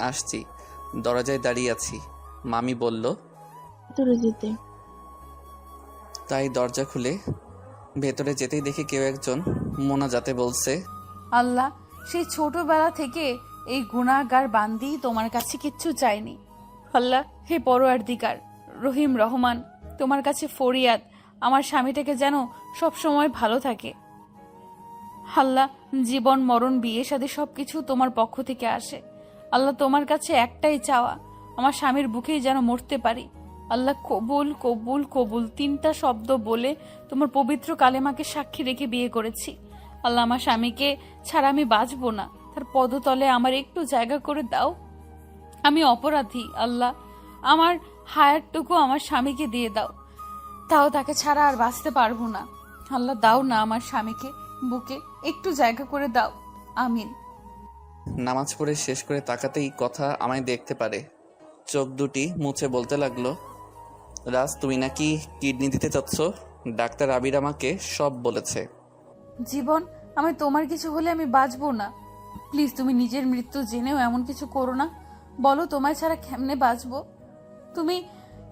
আসছি। দরজায় দাঁড়িয়ে আছি। মামি বলল তোরে যেতে। তাই দরজা খুলে ভেতরে যেতেই দেখি কেউ একজন মোনাজাতে বলছে, আল্লাহ, সেই ছোটবেলা থেকে এই গুনাহগার বান্দি তোমার কাছে কিচ্ছু চাইনি। আল্লাহ, হে পরওয়ারদিগার রহিম রহমান, তোমার কাছে ফরিয়াদ আমার স্বামীটাকে যেন সব সময় ভালো থাকে। আল্লাহ, জীবন মরণ বিয়ে শাদী সবকিছু তোমার পক্ষ থেকে আসে। আল্লাহ, তোমার কাছে একটাই চাওয়া, আমার স্বামীর বুকেই যেন মরতে পারি। আল্লাহ, কবুল কবুল কবুল 3টা শব্দ বলে তোমার পবিত্র কালেমাকে সাক্ষী রেখে বিয়ে করেছি। আল্লাহ, আমার স্বামীকে ছাড়া আমি বাঁচবো না, তার পদতলে আমার একটু জায়গা করে দাও। আমি অপরাধী আল্লাহ, আমার হায়ারটুকু আমার স্বামীকে দিয়ে দাও, তাও তাকে ছাড়া আর বাঁচতে পারবো না। আল্লাহ, দাও না আমার স্বামীকে বুকে একটু জায়গা করে দাও। আমিন। নামাজ পড়ে শেষ করে তাকাতেই কথা আমায় দেখতে পারে। চোখ দুটি মুছে বলতে লাগলো, রাজ তুমি নাকি কিডনি দিতে চাচ্ছ? ডাক্তার আবির আমাকে সব বলেছে। জীবন, আমি তোমার কিছু হলে আমি বাঁচবো না। প্লিজ, তুমি নিজের মৃত্যু জেনেও এমন কিছু করো না। বলো, তোমায় ছাড়া কেমনে বাঁচবো? তুমি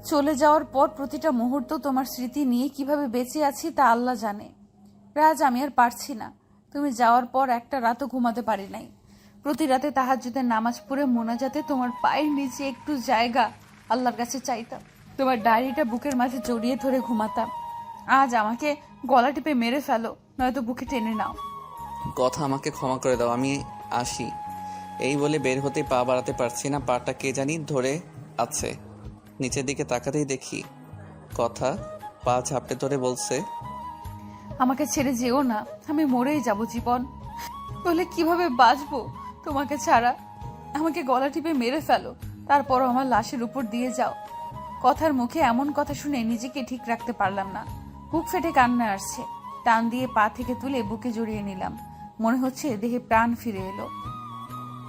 চলে যাওয়ার পর প্রতিটা মুহূর্ত তোমার স্মৃতি নিয়ে কিভাবে বেঁচে আছি তা আল্লাহ জানে। রাজ, আমি আর পারছি না। তুমি যাওয়ার পর একটা রাতও ঘুমাতে পারি নাই। প্রতি রাতে তাহাজ্জুদের নামাজ পড়ে মোনাজাতে তোমার পায়ের নিচে একটু জায়গা আল্লাহর কাছে চাইতাম। তোমার ডায়েরিটা বুকের মাঝে জড়িয়ে ধরে ঘুমাতাম। আজ আমাকে গলা টিপে মেরে ফেলো, নয়তো বুকে টেনে নাও। কথা আমাকে ক্ষমা করে দাও, আমি আসি। এই বলে বের হতে পা বাড়াতে পারছি না, পাটা কে জানি ধরে আছে। নিচের দিকে তাকাতেই দেখি কথা পা ঝাপটে ধরে বলছে, আমাকে ছেড়ে যেও না, আমি মরেই যাব জীবন। বলে কিভাবে বাঁচবো তোমাকে ছাড়া? আমাকে গলা টিপে মেরে ফেলো, তারপরও আমার লাশের উপর দিয়ে যাও। কথার মুখে এমন কথা শুনে নিজেকে ঠিক রাখতে পারলাম না। বুক ফেটে কান্না আসছে। টান দিয়ে পা থেকে তুলে বুকে জড়িয়ে নিলাম। মনে হচ্ছে দেহে প্রাণ ফিরে এলো।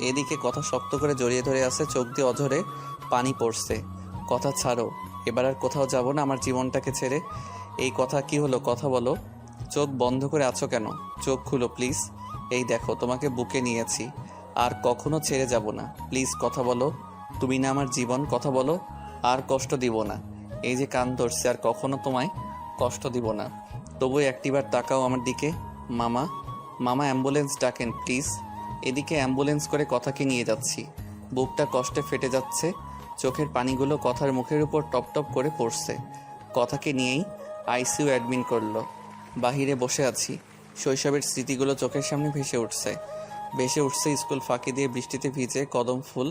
এদিকে কথা শক্ত করে জড়িয়ে ধরে আছে, চোখ দিয়ে অঝরে পানি পড়ছে। কথা ছাড়ো, এবার আর কোথাও যাব না আমার জীবনটাকে ছেড়ে। এই কথা কি হলো? কথা বলো। চোখ বন্ধ করে আছো কেন? চোখ খুলো প্লিজ। এই দেখো তোমাকে বুকে নিয়েছি, আর কখনো ছেড়ে যাব না। প্লিজ কথা বলো, তুমি না আমার জীবন। কথা বলো, আর কষ্ট দিব না। এই যে কান ধরছে, আর কখনো তোমায় কষ্ট দিব না। তবু একটিবার তাকাও আমার দিকে। মামা, মামা অ্যাম্বুলেন্স ডাকেন প্লিজ। এদিকে অ্যাম্বুলেন্স করে কথাকে নিয়ে যাচ্ছি। বুকটা কষ্টে ফেটে যাচ্ছে, চোখের পানিগুলো কথার মুখের উপর টপ টপ করে পড়ছে। কথাকে নিয়েই আইসিইউ অ্যাডমিট করলো। বাহিরে বসে আছি, শৈশবের স্মৃতিগুলো চোখের সামনে ভেসে উঠছে স্কুল ফাঁকি দিয়ে বৃষ্টিতে ভিজে কদম ফুল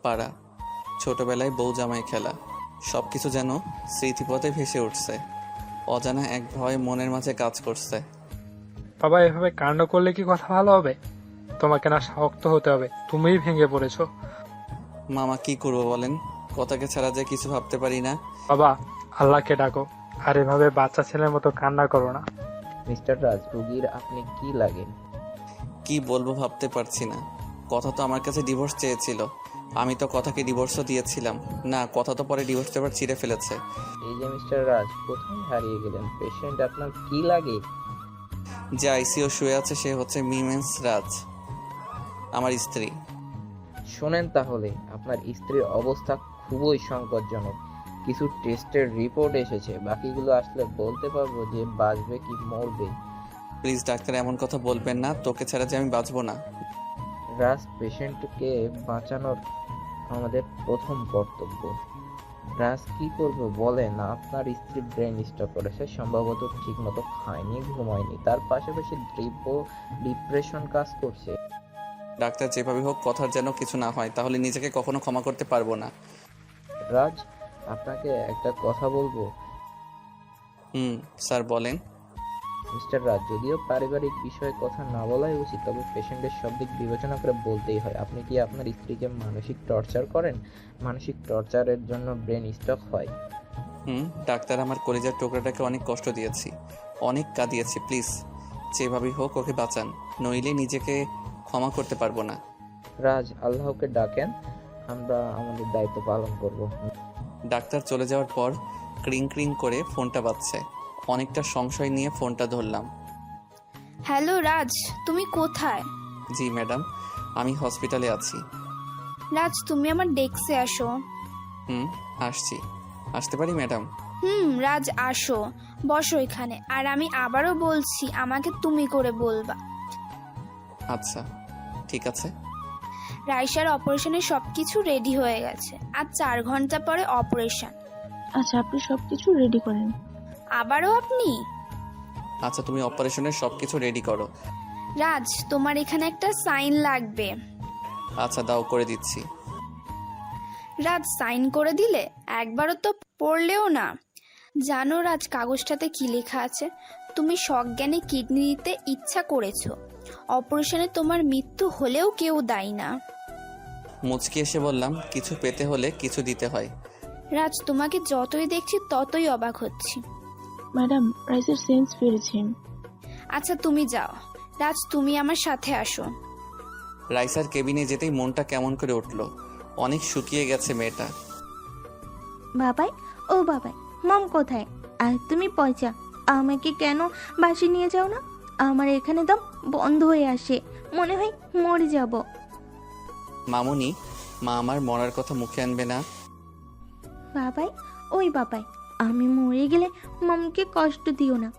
পাড়া, ছোটবেলায় বউ জামাই খেলা, সব কিছু যেন স্মৃতিপথে ভেসে উঠছে। অজানা এক ভয় মনের মাঝে কাজ করছে। বাবা, এভাবে কাণ্ড করলে কি কথা ভালো হবে? তোমাকে না শক্ত হতে হবে, তুমিই ভেঙে পড়েছো। মামা কি করবো বলেন? কথাকে ছাড়া যে কিছু ভাবতে পারি না। বাবা, আল্লাহকে ডাকো, আর এভাবে বাচ্চা ছেলের মতো কান্না করো না। মিস্টার রাজ, রুগীর আপনি কি লাগেন? কি বলবো ভাবতে পারছি না। কথা তো আমার কাছে ডিভোর্স চেয়েছিল, আমি তো কথাকে ডিভোর্সও দিয়েছিলাম। না, কথা তো পরে ডিভোর্স পেপার ছিঁড়ে ফেলেছে। এই যে মিস্টার রাজ, কোথায় হারিয়ে গেলেন? পেশেন্ট আপনার কি লাগে? যে আইসিইউ শুয়ে আছে সে হচ্ছে মিমেন্স রাজ, আমার স্ত্রী। শোনেন তাহলে, আপনার স্ত্রীর অবস্থা খুবই সংকটজনক। কিছু টেস্টের রিপোর্ট এসেছে, বাকিগুলো আসলে বলতে পারবো যে বাঁচবে কি মরবে। প্লিজ ডাক্তার, এমন কথা বলবেন না। তোকে ছাড়া যে আমি বাঁচবো না। রাজ, পেশেন্টকে বাঁচানোর আমাদের প্রথম কর্তব্য। রাজ কি করবে বলেন? আপনার স্ত্রী ব্রেন স্ট্রোক করেছে, সম্ভবত ঠিক মতো খায়নি, ঘুমায়নি, তার পাশাপাশি ডিপ্রেশন কাজ করছে। ডাক্তার যেভাবে হোক কথার যেন কিছু না হয়, তাহলে নিজেকে কখনো ক্ষমা করতে পারবো না। রাজ, আপনাকে একটা কথা বলবো। স্যার বলেন। মিস্টার রাজ, যদিও পারিবারিক বিষয়ে কথা না বলাই উচিত, তবে পেশেন্টের সব দিক বিবেচনা করে বলতেই হয়। আপনি কি আপনার স্ত্রীকে মানসিক টর্চার করেন? মানসিক টর্চারের জন্য ব্রেন স্ট্রোক হয়। ডাক্তার, আমার কলিজার টুকরাটাকে অনেক কষ্ট দিয়েছি, অনেক কাঁদিয়েছি। প্লিজ যেভাবেই হোক ওকে বাঁচান, নইলে নিজেকে ক্ষমা করতে পারবো না। রাজ, আল্লাহকে ডাকেন, আমরা আমাদের দায়িত্ব পালন করব। ডাক্তার চলে যাওয়ার পর ক্রিং ক্রিং করে ফোনটা বাজছে। অনেকটা সংশয় নিয়ে ফোনটা ধরলাম। হ্যালো রাজ, তুমি কোথায়? জি ম্যাডাম, আমি হসপিটালে আছি। রাজ, তুমি আমার ডেস্কে আসো। আসছি। আসতে পারি ম্যাডাম? রাজ আসো, বসো এখানে। আর আমি আবারও বলছি, আমাকে তুমি করে বলবা। আচ্ছা ঠিক আছে। রাইসার অপারেশনের সবকিছু রেডি হয়ে গেছে, আর 4 ঘন্টা পরে অপারেশন। আচ্ছা, আপনি সবকিছু রেডি করেন। আবারও আপনি? আচ্ছা, তুমি অপারেশনের সবকিছু রেডি করো। রাজ, তোমার এখানে একটা সাইন লাগবে। আচ্ছা দাও, করে দিচ্ছি। রাজ, সাইন করে দিলে? একবারও তো পড়লেও না। জানো রাজ, কাগজটাতে কি লেখা আছে? তুমি সজ্ঞানে কিডনি দিতে ইচ্ছা করেছো। অপারেশনে তোমার মৃত্যু হলেও কেউ দায়ী না। মুচকি এসে বললাম, কিছু পেতে হলে কিছু দিতে হয়। রাজ, তোমাকে যতই দেখছি ততই অবাক হচ্ছি। ম্যাডাম, রাইসের সেন্স ফিরেছে। আচ্ছা তুমি যাও। রাজ, তুমি আমার সাথে আসো। রাইসার কেবিনে যেতেই মনটা কেমন করে উঠলো। অনেক শুকিয়ে গেছে মেয়েটা। বাবাই, ও বাবাই, মম কোথায়? আর তুমি পয়সা আমাকে কেন বাসে নিয়ে যাও না? আমার এখানে দম বন্ধ হয়ে আসে, মনে হয় মরে যাব। মামুনি, মা আমার মরার কথা মুখে আনবে না। বাবাই, ওই বাবাই, আমি মরে গেলে মমকে কষ্ট দিও না।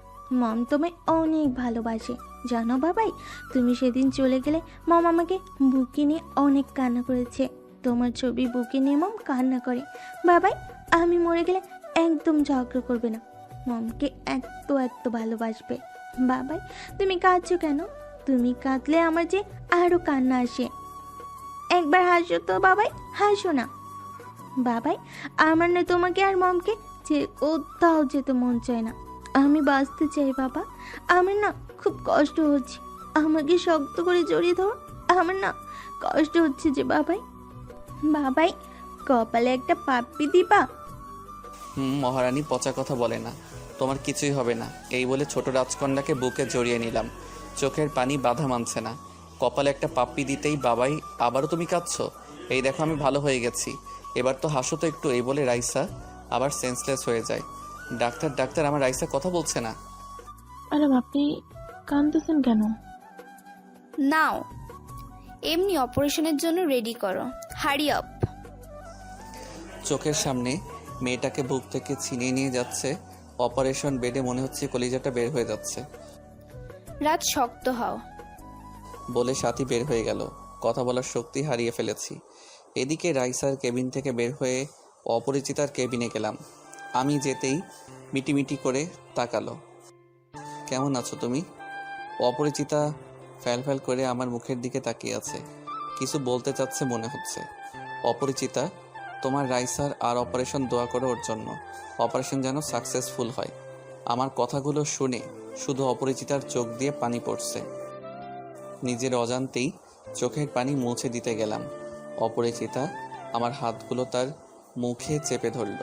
মম তোমায় অনেক ভালোবাসে জানো বাবাই। তুমি সেদিন চলে গেলে মম আমাকে বুকে নিয়ে অনেক কান্না করেছে। তোমার ছবি বুকে নিয়ে মম কান্না করে। বাবাই, আমি মরে গেলে একদম ঝগড়া করবে না, মমকে এত এত ভালোবাসবে। বাবাই, তুমি কাঁদছো কেন? তুমি কাঁদলে আমার যে আরো কান্না আসে। একবার হাসো তো বাবাই, হাসো না। বাবাই, আমার না তোমাকে আর মমকে যে কোথাও যেতে মন চায় না। আমি বাঁচতে চাই বাবা, আমার না খুব কষ্ট হচ্ছে। আমাকে শক্ত করে জড়িয়ে ধরো, আমার না কষ্ট হচ্ছে যে বাবাই। বাবাই, কপালে একটা পাপ্পি দিবা? মহারানী পচা কথা বলে না, তোমার কিছুই হবে না। এই বলে ছোট রাজকন্যাকে বুকে জড়িয়ে নিলাম। চোখের পানি বাধা মানছে না। কপালে একটা পাপ্পি দিতেই বাবাই, আবারও তুমি কাঁদছো? এই দেখো আমি ভালো হয়ে গেছি, এবার তো হাসো তো একটু। এই বলে রাইসা আবার সেন্সলেস হয়ে যায়। ডাক্তার ডাক্তার, আমার রাইসা কথা বলছে না। ম্যাডাম, আপনি কাঁদতেছেন কেন? নাও, এমনি অপারেশনের জন্য রেডি করো, হারি আপ। চোখের সামনে মেয়েটাকে বুক থেকে ছিনিয়ে নিয়ে যাচ্ছে। অপারেশন বেডে মনে হচ্ছে কলিজাটা বের হয়ে যাচ্ছে। রাত, শক্ত হও। বলে সাথী বের হয়ে গেল। কথা বলার শক্তি হারিয়ে ফেলেছি। এদিকে রাইসার কেবিন থেকে বের হয়ে অপরিচিতার কেবিনে গেলাম। আমি যেতেই মিটিমিটি করে তাকালো। কেমন আছো তুমি? অপরিচিতা ফ্যাল ফ্যাল করে আমার মুখের দিকে তাকিয়ে আছে, কিছু বলতে চাচ্ছে মনে হচ্ছে। অপরিচিতা, তোমার রাইসার আর অপারেশন দোয়া করো ওর জন্য, অপারেশন যেন সাকসেসফুল হয়। আমার কথাগুলো শুনে শুধু অপরিচিতার চোখ দিয়ে পানি পড়ছে। নিজের অজান্তেই চোখের পানি মুছে দিতে গেলাম। অপরিচিতা আমার হাতগুলো তার মুখে চেপে ধরল,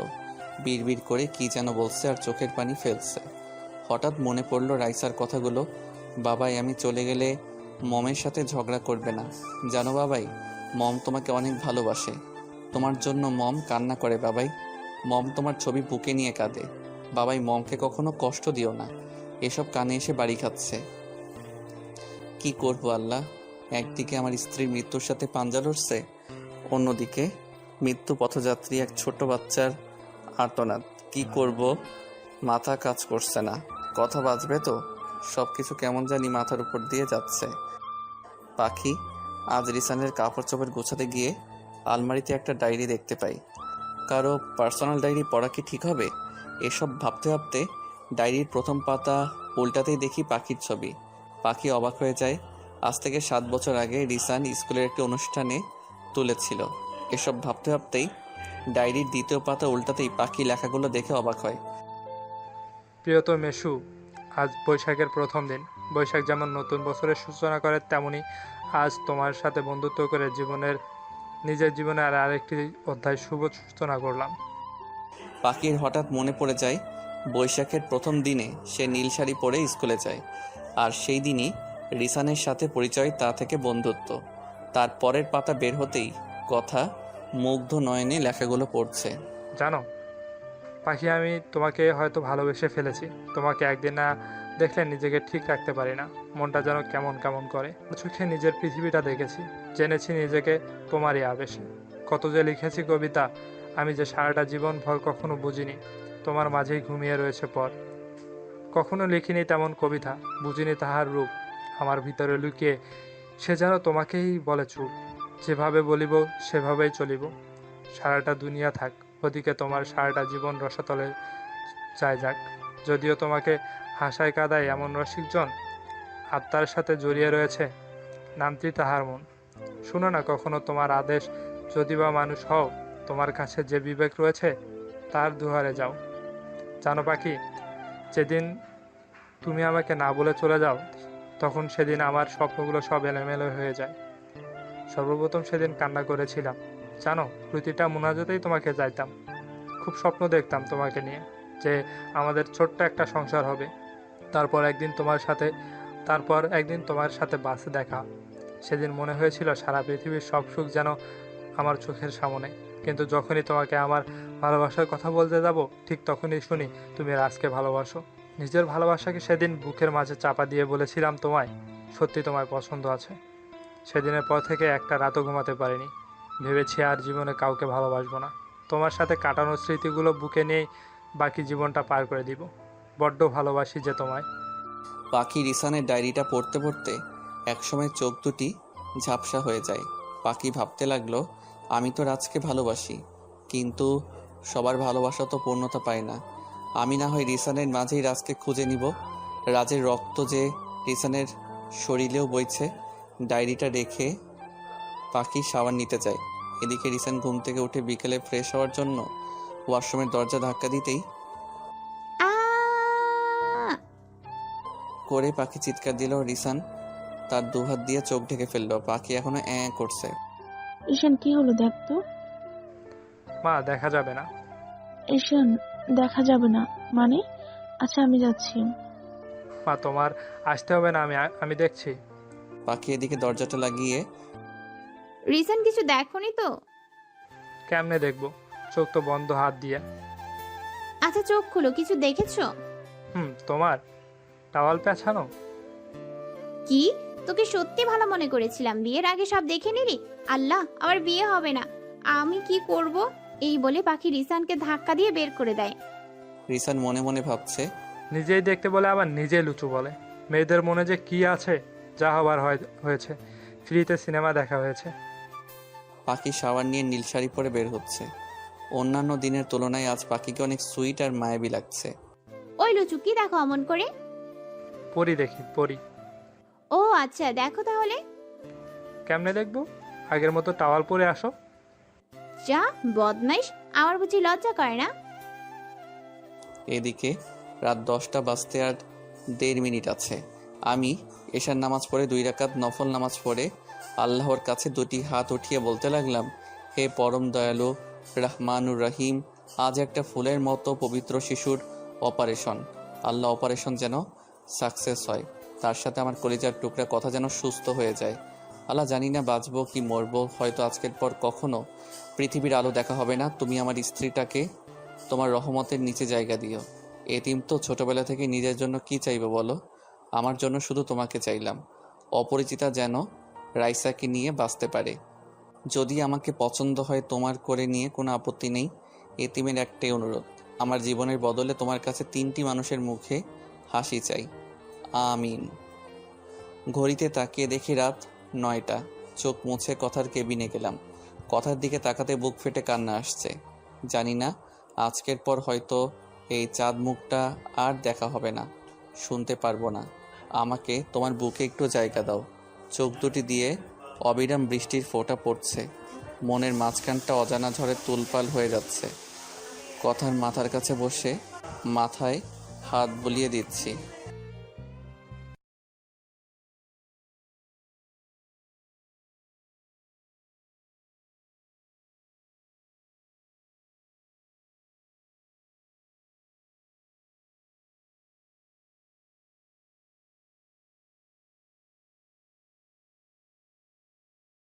বিড়বিড় করে কি যেন বলছে আর চোখের পানি ফেলছে। হঠাৎ মনে পড়লো রাইসার কথাগুলো। বাবাই, আমি চলে গেলে মমের সাথে ঝগড়া করবে না জানো বাবাই। মম তোমাকে অনেক ভালোবাসে, তোমার জন্য মম কান্না করে বাবাই। মম তোমার ছবি বুকে নিয়ে কাঁদে বাবাই। মমকে কখনো কষ্ট দিও না। এসব কানে এসে বাড়ি খাচ্ছে। কি করবো আল্লাহ, একদিকে আমার স্ত্রীর মৃত্যুর সাথে পাঞ্জা লড়ছে, অন্যদিকে মৃত্যু পথযাত্রী এক ছোট বাচ্চার আর্তনাদ। কি করব, মাথা কাজ করছে না। কথা বাজবে তো, সব কিছু কেমন জানি মাথার উপর দিয়ে যাচ্ছে। পাখি, আজ রিসানের কাপড় চোপড় গোছাতে গিয়ে আলমারিতে একটা ডায়েরি দেখতে পাই। কারো পার্সোনাল ডায়েরি পড়া কি ঠিক হবে? এসব ভাবতে ভাবতে ডায়েরির প্রথম পাতা উল্টাতেই দেখি পাখির ছবি। পাখি অবাক হয়ে যায়। আজ থেকে 7 বছর আগে রিসান স্কুলের একটি অনুষ্ঠানে তুলেছিল। এসব ভাবতে ভাবতেই ডায়েরির দ্বিতীয় পাতা উল্টাতেই পাখি লেখাগুলো দেখে অবাক হয়। প্রিয়তম মেশু, আজ বৈশাখের প্রথম দিন। বৈশাখ যেমন নতুন বছরের সূচনা করে, তেমনি আজ তোমার সাথে বন্ধুত্ব করে নিজের জীবনে আরেকটি অধ্যায় শুভ সূচনা করলাম। পাখির হঠাৎ মনে পড়ে যায় বৈশাখের প্রথম দিনে সে নীল শাড়ি পরে স্কুলে যায়, আর সেই দিনই রিসানের সাথে পরিচয়, তা থেকে বন্ধুত্ব। তার পরের পাতা বের হতেই কথা মুগ্ধ নয়নে লেখাগুলো পড়ছে। জানো পাখি, আমি তোমাকে হয়তো ভালোবেসে ফেলেছি। তোমাকে একদিন না দেখলে নিজেকে ঠিক রাখতে পারি না। মনটা যেন কেমন কেমন করে। চোখে নিজের পৃথিবীটা দেখেছি, জেনেছি নিজেকে তোমারই আবেশে। কত যে লিখেছি কবিতা, আমি যে সারাটা জীবন ভর কখনো বুঝিনি তোমার মাঝেই ঘুমিয়ে রয়েছে পর। কখনো লিখিনি তেমন কবিতা, বুঝিনি তাহার রূপ আমার ভিতরে লুকিয়ে। সে যেন তোমাকেই বলে চুপ, যেভাবে বলিব সেভাবেই চলিব। সারাটা দুনিয়া থাক, ওদিকে তোমার সারাটা জীবন রসাতলে চাই যাক। যদিও তোমাকে হাসায় কাদায় এমন রসিকজন আত্মার সাথে জড়িয়ে রয়েছে, নামটি তাহার মন। শুনো না কখনো তোমার আদেশ, যদি বা মানুষ হও, তোমার কাছে যে বিবেক রয়েছে তার দুয়ারে যাও। জানো পাখি, যেদিন তুমি আমাকে না বলে চলে যাও, তখন সেদিন আমার স্বপ্নগুলো সব এলোমেলো হয়ে যায়। সর্বপ্রথম সেদিন কান্না করেছিলাম। জানো, প্রতিটা মোনাজাতেই তোমাকে যাইতাম। খুব স্বপ্ন দেখতাম তোমাকে নিয়ে, যে আমাদের ছোট্ট একটা সংসার হবে। তারপর একদিন তোমার সাথে বাসে দেখা। সেদিন মনে হয়েছিল সারা পৃথিবীর সব সুখ যেন আমার চোখের সামনে। কিন্তু যখনই তোমাকে আমার ভালোবাসার কথা বলতে যাব, ঠিক তখনই শুনি তুমি রাজকে ভালোবাসো। নিজের ভালোবাসাকে সেদিন বুকের মাঝে চাপা দিয়ে বলেছিলাম তোমায়, সত্যি তোমায় পছন্দ আছে। সেদিনের পর থেকে একটা রাতও ঘুমাতে পারিনি। ভেবেছি আর জীবনে কাউকে ভালোবাসবো না। তোমার সাথে কাটানোর স্মৃতিগুলো বুকে নিয়েই বাকি জীবনটা পার করে দিব। বড্ড ভালোবাসি যে তোমায়। পাখি রিসানের ডায়েরিটা পড়তে পড়তে একসময় চোখ দুটি ঝাপসা হয়ে যায়। পাখি ভাবতে লাগলো, আমি তো রাজকে ভালোবাসি, কিন্তু সবার ভালোবাসা তো পূর্ণতা পায় না। আমি না হয় রিসানের মাঝেই রাজকে খুঁজে নিব। রাজের রক্ত যে রিসানের শরীরেও বইছে। ডায়েরিটা রেখে পাখি শাওয়ার নিতে যায়। এদিকে রিসান ঘুম থেকে উঠে বিকেলে ফ্রেশ হওয়ার জন্য ওয়াশরুমের দরজা ধাক্কা দিতেই করে পাখি চিৎকার দিল। রিসান তার দুহাত দিয়ে চোখ ঢেকে ফেললো। পাখি এখনো করছে। ঈশান, কি হলো দেখ তো। মা, দেখা যাবে না। ঈশান, দেখা যাবে না মানে? আচ্ছা, আমি যাচ্ছি। মা, তোমার আসতে হবে না, আমি দেখছি। পাখি এদিকে দরজাটা লাগিয়ে, রিসেন্ট কিছু দেখোনি তো? কেমনে দেখবো, চোখ তো বন্ধ হাত দিয়ে। আচ্ছা চোখ খুলো, কিছু দেখেছো? তোমার টাওয়াল পেছানো। কি? তোকে সত্যি ভালো মনে করেছিলাম, বিয়ের আগে সব দেখে নিলি। আল্লাহ, আমার বিয়ে হবে না, আমি কি করব? এই বলে পাখি রিসানকে ধাক্কা দিয়ে বের করে দেয়। রিসান মনে মনে ভাবছে, নিজেই দেখতে বলে আবার নিজে লুচু বলে। মেয়েদের মনে যে কি আছে, যা হবার হয়েছে। ফ্রিতে সিনেমা দেখা হয়েছে। পাখি শাওয়ার নিয়ে নীল শাড়ি পরে বের হচ্ছে। অন্যান্য দিনের তুলনায় আজ পাখিকে অনেক সুইট আর মায়াবী লাগছে। ওই লুচু, কি দেখো অমন করে? পরি দেখি, পরি। ও আচ্ছা, দেখো তাহলে। কেমনে দেখবো? আগের মতো টাওয়াল পরে আসো। যা বদমাইশ, আমার বুঝি লজ্জা করে না? এদিকে রাত 10টা বাজতে আর 1.5 মিনিট আছে। আমি এশার নামাজ পড়ে 2 রাকাত নফল নামাজ পড়ে আল্লাহর কাছে 2টি হাত উঠিয়ে বলতে লাগলাম, হে পরম দয়ালু রহমানুর রহিম, আজ একটা ফুলের মতো পবিত্র শিশুর অপারেশন। আল্লাহ, অপারেশন যেন সাকসেস হয়, তার সাথে আমার কলিজার টুকরা কথা যেন সুস্থ হয়ে যায়। আল্লাহ, জানি না বাঁচবো কি মরবো, হয়তো আজকের পর কখনো পৃথিবীর আলো দেখা হবে না। তুমি আমার স্ত্রীটাকে তোমার রহমতের নিচে জায়গা দিও। এতিম তো ছোটবেলা থেকে নিজের জন্য কি চাইবো বলো, আমার জন্য শুধু তোমাকে চাইলাম। অপরিচিতা যেন রাইসাকে নিয়ে বাঁচতে পারে। যদি আমাকে পছন্দ হয় তোমার করে নিয়ে কোনো আপত্তি নেই। এতিমের একটাই অনুরোধ, আমার জীবনের বদলে তোমার কাছে 3টি মানুষের মুখে হাসি চাই। আমিন। ঘড়িতে তাকিয়ে দেখি রাত 9টা। চোখ মুছে কথার কেবিনে গেলাম। কথার দিকে তাকাতে বুক ফেটে কান্না আসছে। জানি না আজকের পর হয়তো এই চাঁদ মুখটা আর দেখা হবে না, শুনতে পারবো না। আমাকে তোমার বুকে একটু জায়গা দাও। চোখ দুটি দিয়ে অবিরাম বৃষ্টির ফোঁটা পড়ছে, মনের মাঝখানটা অজানা ঝড়ে তুলপাল হয়ে যাচ্ছে। কথার মাথার কাছে বসে মাথায় হাত বুলিয়ে দিচ্ছি।